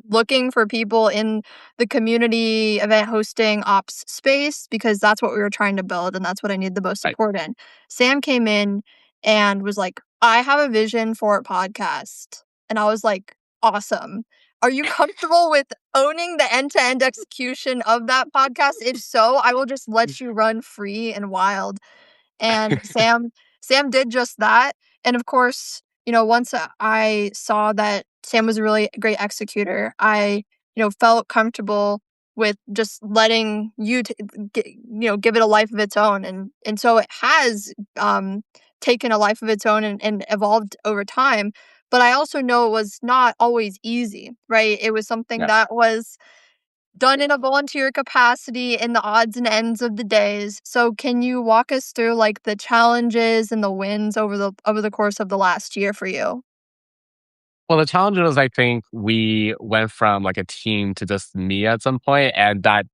looking for people in the community event hosting ops space because that's what we were trying to build and that's what I need the most Right. support in. Sam came in and was like, I have a vision for a podcast. And I was like, awesome. Are you comfortable with owning the end-to-end execution of that podcast? If so, I will just let you run free and wild. And Sam did just that. And of course, once I saw that Sam was a really great executor, I, felt comfortable with just letting you give it a life of its own. And so it has taken a life of its own and evolved over time. But I also know it was not always easy, right? It was something Yeah. that was done in a volunteer capacity in the odds and ends of the days. So can you walk us through like the challenges and the wins over the course of the last year for you? Well, the challenge was I think we went from like a team to just me at some point, and that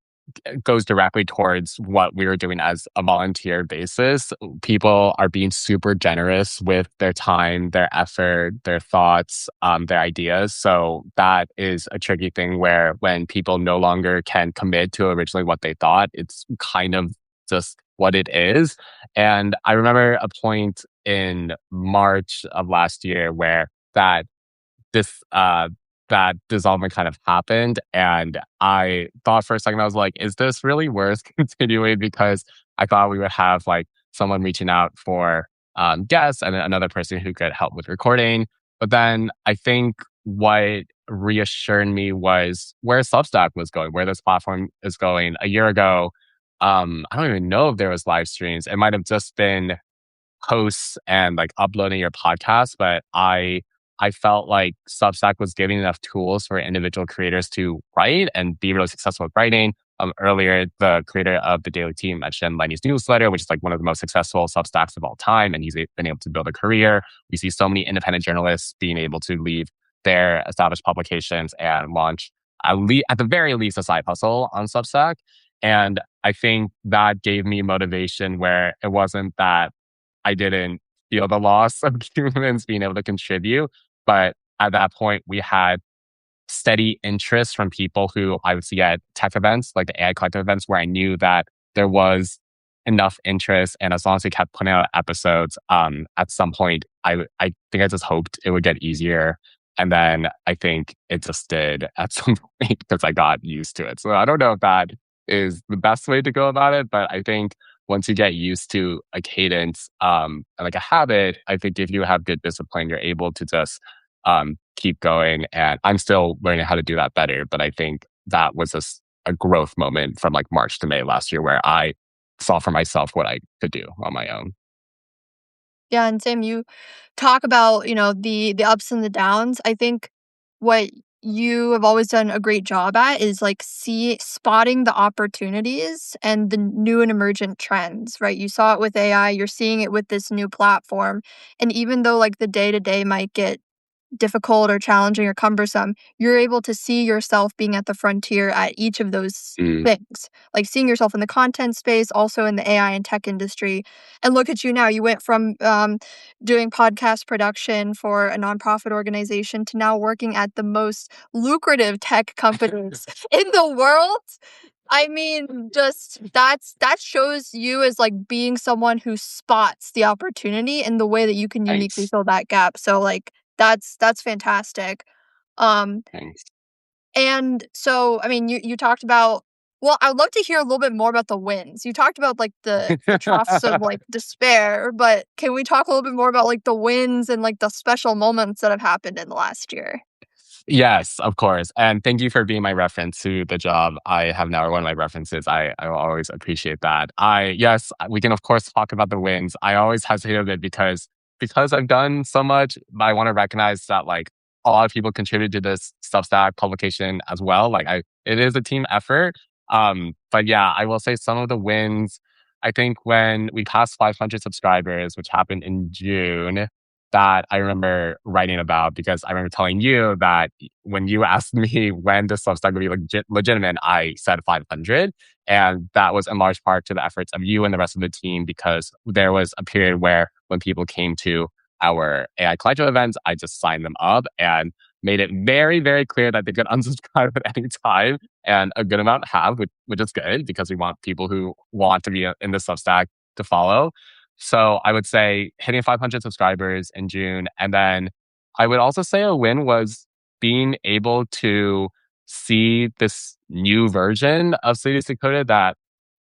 goes directly towards what we were doing as a volunteer basis. People are being super generous with their time, their effort, their thoughts, their ideas. So that is a tricky thing where when people no longer can commit to originally what they thought, it's kind of just what it is. And I remember a point in March of last year where this that dissolvement kind of happened. And I thought for a second, I was like, is this really worth continuing? Because I thought we would have like someone reaching out for guests and another person who could help with recording. But then I think what reassured me was where Substack was going, where this platform is going. A year ago, I don't even know if there was live streams. It might have just been posts and like uploading your podcast, but I felt like Substack was giving enough tools for individual creators to write and be really successful with writing. Earlier, the creator of the Daily Team mentioned Lenny's newsletter, which is like one of the most successful Substacks of all time, and he's been able to build a career. We see so many independent journalists being able to leave their established publications and launch at the very least a side hustle on Substack. And I think that gave me motivation where it wasn't that I didn't feel the loss of humans being able to contribute. But at that point, we had steady interest from people who I would see at tech events, like the AI collective events, where I knew that there was enough interest. And as long as we kept putting out episodes, at some point, I think I just hoped it would get easier. And then I think it just did at some point because I got used to it. So I don't know if that is the best way to go about it, but I think once you get used to a cadence, and like a habit, I think if you have good discipline, you're able to just keep going. And I'm still learning how to do that better. But I think that was just a growth moment from like March to May last year where I saw for myself what I could do on my own. Yeah, and Sam, you talk about, the ups and the downs. I think what you have always done a great job at is like spotting the opportunities and the new and emergent trends, right? You saw it with AI, you're seeing it with this new platform. And even though like the day to day might get difficult or challenging or cumbersome, you're able to see yourself being at the frontier at each of those Mm, things. Like seeing yourself in the content space, also in the AI and tech industry. And look at you now. You went from doing podcast production for a nonprofit organization to now working at the most lucrative tech companies in the world. I mean, just that shows you as like being someone who spots the opportunity and the way that you can uniquely thanks. fill that gap. So like that's fantastic. Um Thanks. and so I mean you talked about, well, I would love to hear a little bit more about the wins. You talked about like the troughs of like despair, but can we talk a little bit more about like the wins and like the special moments that have happened in the last year? Yes, of course. And thank you for being my reference to the job I have now, or one of my references. I will always appreciate that. Yes, we can of course talk about the wins. I always hesitate a bit because I've done so much, but I want to recognize that like a lot of people contribute to this Substack publication as well. It is a team effort. But yeah, I will say some of the wins. I think when we passed 500 subscribers, which happened in June, that I remember writing about because I remember telling you that when you asked me when the Substack would be legitimate, I said 500. And that was in large part to the efforts of you and the rest of the team because there was a period where when people came to our AI collective events, I just signed them up and made it very, very clear that they could unsubscribe at any time. And a good amount have, which is good because we want people who want to be in the Substack to follow. So I would say hitting 500 subscribers in June. And then I would also say a win was being able to see this new version of Cities Decoded that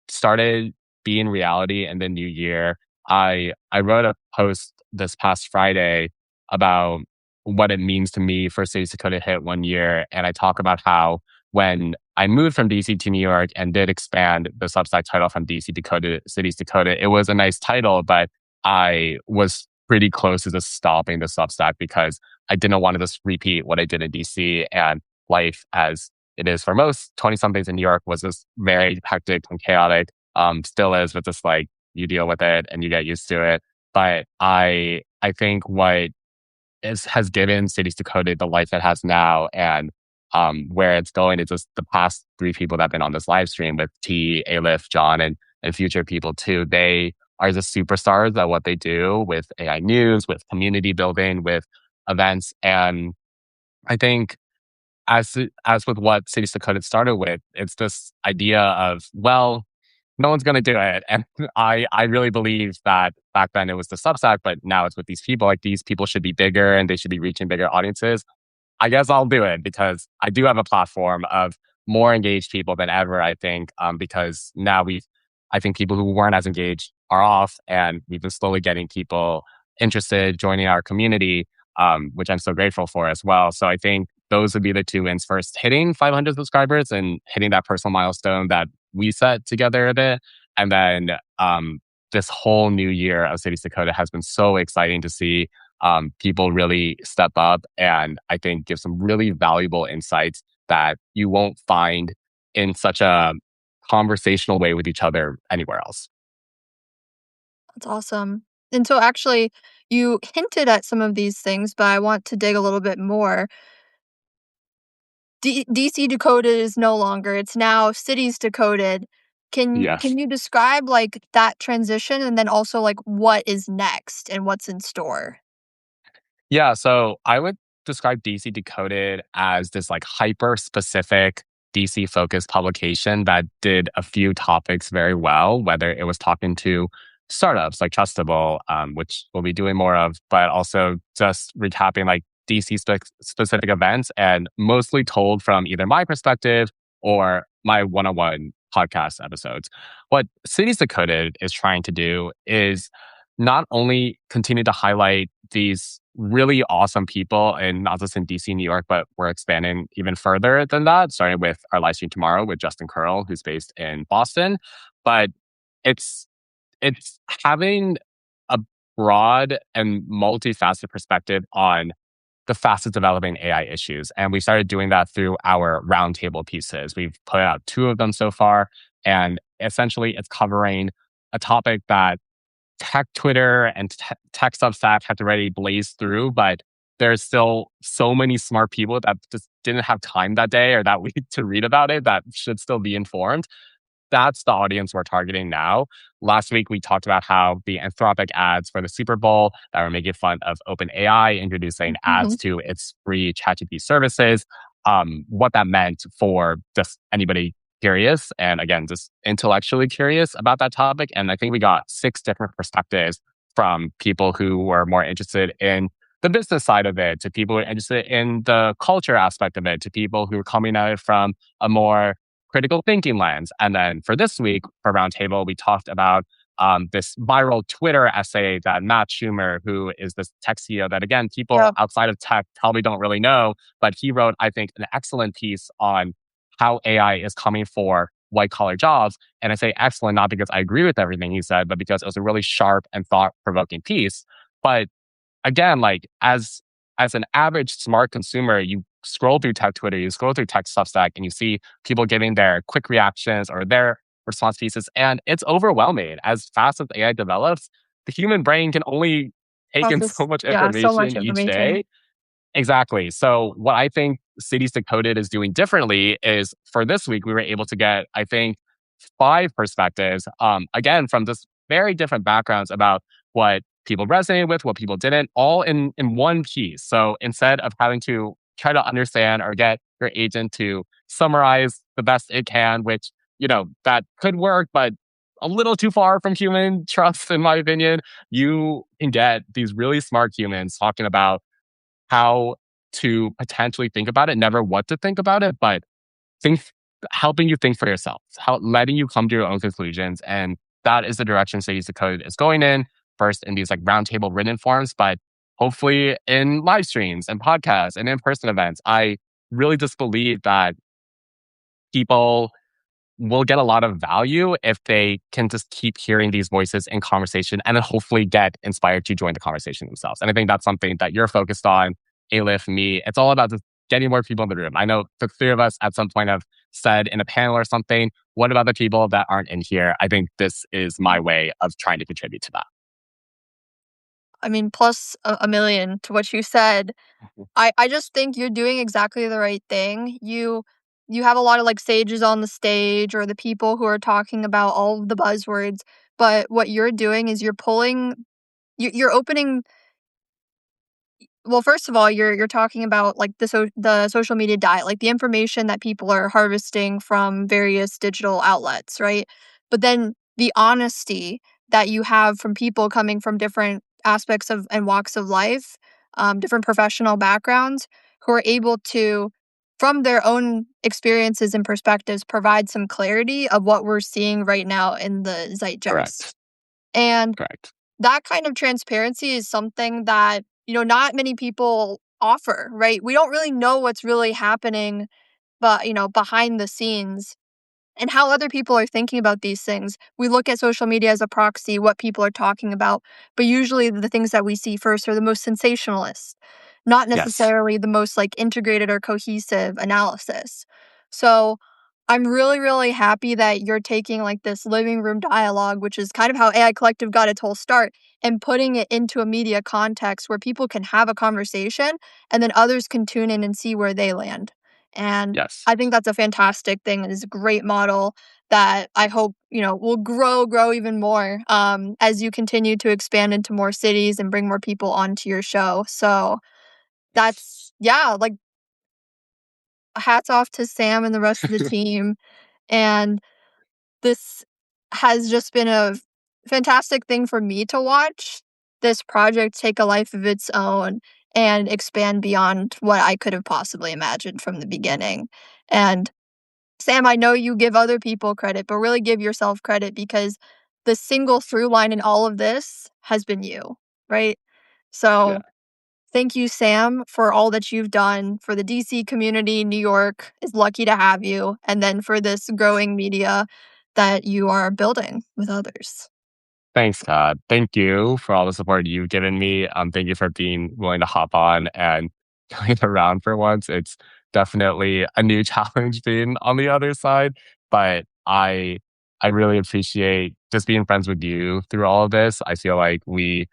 started being reality in the new year. I wrote a post this past Friday about what it means to me for Cities Decoded hit 1 year. And I talk about how when I moved from DC to New York and did expand the Substack title from DC Decoded, Cities Decoded, it was a nice title, but I was pretty close to just stopping the Substack because I didn't want to just repeat what I did in DC, and life as it is for most 20 somethings in New York was just very hectic and chaotic. Still is, but just like you deal with it and you get used to it. But I think what has given Cities Decoded the life it has now, and where it's going is just the past three people that have been on this live stream with T, Alif, John, and future people too. They are just superstars at what they do with AI news, with community building, with events. And I think as with what Cities Decoded started with, it's this idea of, well, no one's going to do it. And I really believe that back then it was the Substack, but now it's with these people. Like these people should be bigger and they should be reaching bigger audiences. I guess I'll do it because I do have a platform of more engaged people than ever, I think, because now I think people who weren't as engaged are off and we've been slowly getting people interested, joining our community, which I'm so grateful for as well. So I think those would be the two wins. First, hitting 500 subscribers and hitting that personal milestone that we set together a bit. And then this whole new year of Cities Dakota has been so exciting to see people really step up and I think give some really valuable insights that you won't find in such a conversational way with each other anywhere else. That's awesome. And so actually you hinted at some of these things, but I want to dig a little bit more. DC Decoded is no longer. It's now Cities Decoded. Yes. Can you describe like that transition and then also like what is next and what's in store? Yeah, so I would describe DC Decoded as this like hyper specific DC focused publication that did a few topics very well, whether it was talking to startups like Trustable, which we'll be doing more of, but also just recapping like DC specific events and mostly told from either my perspective or my one on one podcast episodes. What Cities Decoded is trying to do is not only continue to highlight these really awesome people, and not just in DC, New York, but we're expanding even further than that, starting with our live stream tomorrow with Justin Curl, who's based in Boston. But it's it's having a broad and multifaceted perspective on the fastest developing AI issues. And we started doing that through our roundtable pieces. We've put out 2 of them so far. And essentially, it's covering a topic that tech Twitter and tech Substack had already blazed through, but there's still so many smart people that just didn't have time that day or that week to read about it that should still be informed. That's the audience we're targeting now. Last week, we talked about how the Anthropic ads for the Super Bowl that were making fun of OpenAI introducing Mhm. ads to its free ChatGPT services, what that meant for just anybody curious and again, just intellectually curious about that topic. And I think we got 6 different perspectives from people who were more interested in the business side of it, to people who are interested in the culture aspect of it, to people who are coming at it from a more critical thinking lens. And then for this week, for Roundtable, we talked about this viral Twitter essay that Matt Schumer, who is this tech CEO that, again, people Yep. outside of tech probably don't really know, but he wrote, I think, an excellent piece on how AI is coming for white collar jobs. And I say excellent, not because I agree with everything he said, but because it was a really sharp and thought provoking piece. But again, like as an average smart consumer, you scroll through tech Twitter, you scroll through tech Substack, and you see people giving their quick reactions or their response pieces, and it's overwhelming. As fast as AI develops, the human brain can only take in so Process, much yeah, so much information each information. day. Exactly. So what I think Cities Decoded is doing differently is for this week, we were able to get, I think, 5 perspectives, again, from just very different backgrounds about what people resonated with, what people didn't, all in one piece. So instead of having to try to understand or get your agent to summarize the best it can, which, that could work, but a little too far from human trust, in my opinion, you can get these really smart humans talking about how to potentially think about it, never what to think about it, but think helping you think for yourself, how letting you come to your own conclusions. And that is the direction Cities Decoded is going in, first in these like roundtable written forms, but hopefully in live streams and podcasts and in-person events. I really just believe that people will get a lot of value if they can just keep hearing these voices in conversation and then hopefully get inspired to join the conversation themselves. And I think that's something that you're focused on, Alif, me. It's all about just getting more people in the room. I know the 3 of us at some point have said in a panel or something, what about the people that aren't in here? I think this is my way of trying to contribute to that. I mean, plus a million to what you said. I just think you're doing exactly the right thing. You have a lot of like sages on the stage or the people who are talking about all of the buzzwords, but what you're doing is you're opening. Well, first of all, you're talking about like the social media diet, like the information that people are harvesting from various digital outlets, right? But then the honesty that you have from people coming from different aspects of and walks of life, different professional backgrounds, who are able to, from their own experiences and perspectives, provide some clarity of what we're seeing right now in the zeitgeist. Correct. And Correct. that kind of transparency is something that, not many people offer, right? We don't really know what's really happening, but, behind the scenes and how other people are thinking about these things. We look at social media as a proxy, what people are talking about, but usually the things that we see first are the most sensationalist, not Yes. necessarily the most like integrated or cohesive analysis. So I'm really, really happy that you're taking like this living room dialogue, which is kind of how AI Collective got its whole start, and putting it into a media context where people can have a conversation and then others can tune in and see where they land. And Yes. I think that's a fantastic thing. It is a great model that I hope, will grow even more as you continue to expand into more cities and bring more people onto your show. So that's, like, hats off to Sam and the rest of the team. And this has just been a fantastic thing for me to watch this project take a life of its own and expand beyond what I could have possibly imagined from the beginning. And Sam, I know you give other people credit, but really give yourself credit because the single through line in all of this has been you, right? Yeah. So thank you, Sam, for all that you've done for the DC community. New York is lucky to have you. And then for this growing media that you are building with others. Thanks, God. Thank you for all the support you've given me. Thank you for being willing to hop on and going around for once. It's definitely a new challenge being on the other side, but I really appreciate just being friends with you through all of this. I feel like we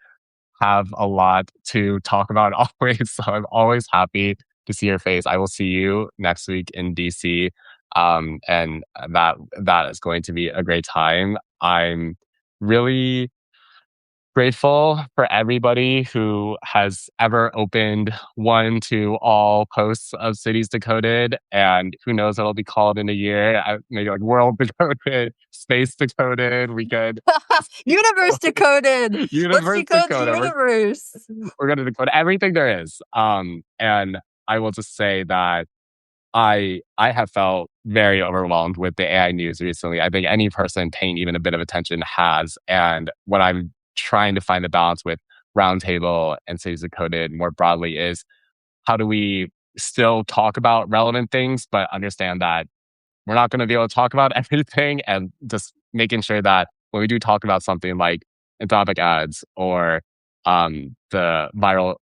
have a lot to talk about always, so I'm always happy to see your face. I will see you next week in DC, and that is going to be a great time. I'm really grateful for everybody who has ever opened one to all posts of Cities Decoded, and who knows what it'll be called in a year. Maybe like World Decoded, Space Decoded. We could Universe Decoded. Let's Universe decode the Decoded. universe. We're gonna decode everything there is. And I will just say that I have felt very overwhelmed with the AI news recently. I think any person paying even a bit of attention has. And what I'm trying to find the balance with Roundtable and Cities Decoded more broadly is how do we still talk about relevant things, but understand that we're not going to be able to talk about everything, and just making sure that when we do talk about something like Anthropic ads or the viral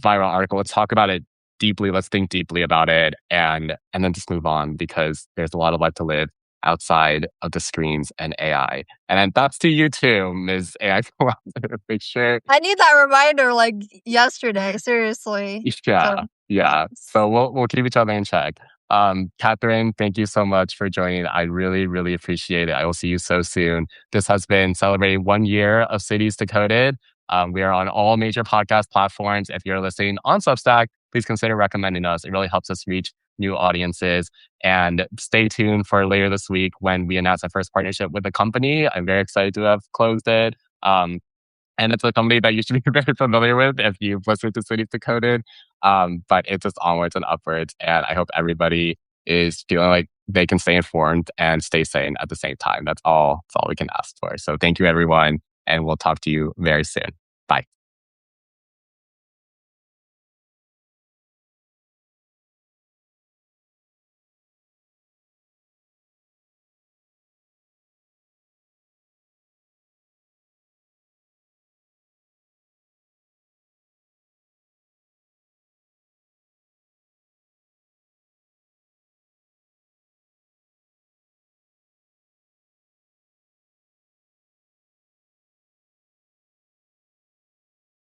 article, let's talk about it deeply. Let's think deeply about it, and then just move on, because there's a lot of life to live outside of the screens and AI. And then that's to you too, Ms. AI. Make sure. I need that reminder like yesterday, seriously. Yeah, yeah. Yes. So we'll keep each other in check. Catherine, thank you so much for joining. I really, really appreciate it. I will see you so soon. This has been celebrating 1 year of Cities Decoded. We are on all major podcast platforms. If you're listening on Substack, please consider recommending us. It really helps us reach new audiences. And stay tuned for later this week when we announce our first partnership with a company. I'm very excited to have closed it. And it's a company that you should be very familiar with if you've listened to Cities Decoded. But it's just onwards and upwards. And I hope everybody is feeling like they can stay informed and stay sane at the same time. That's all we can ask for. So thank you, everyone. And we'll talk to you very soon. Bye.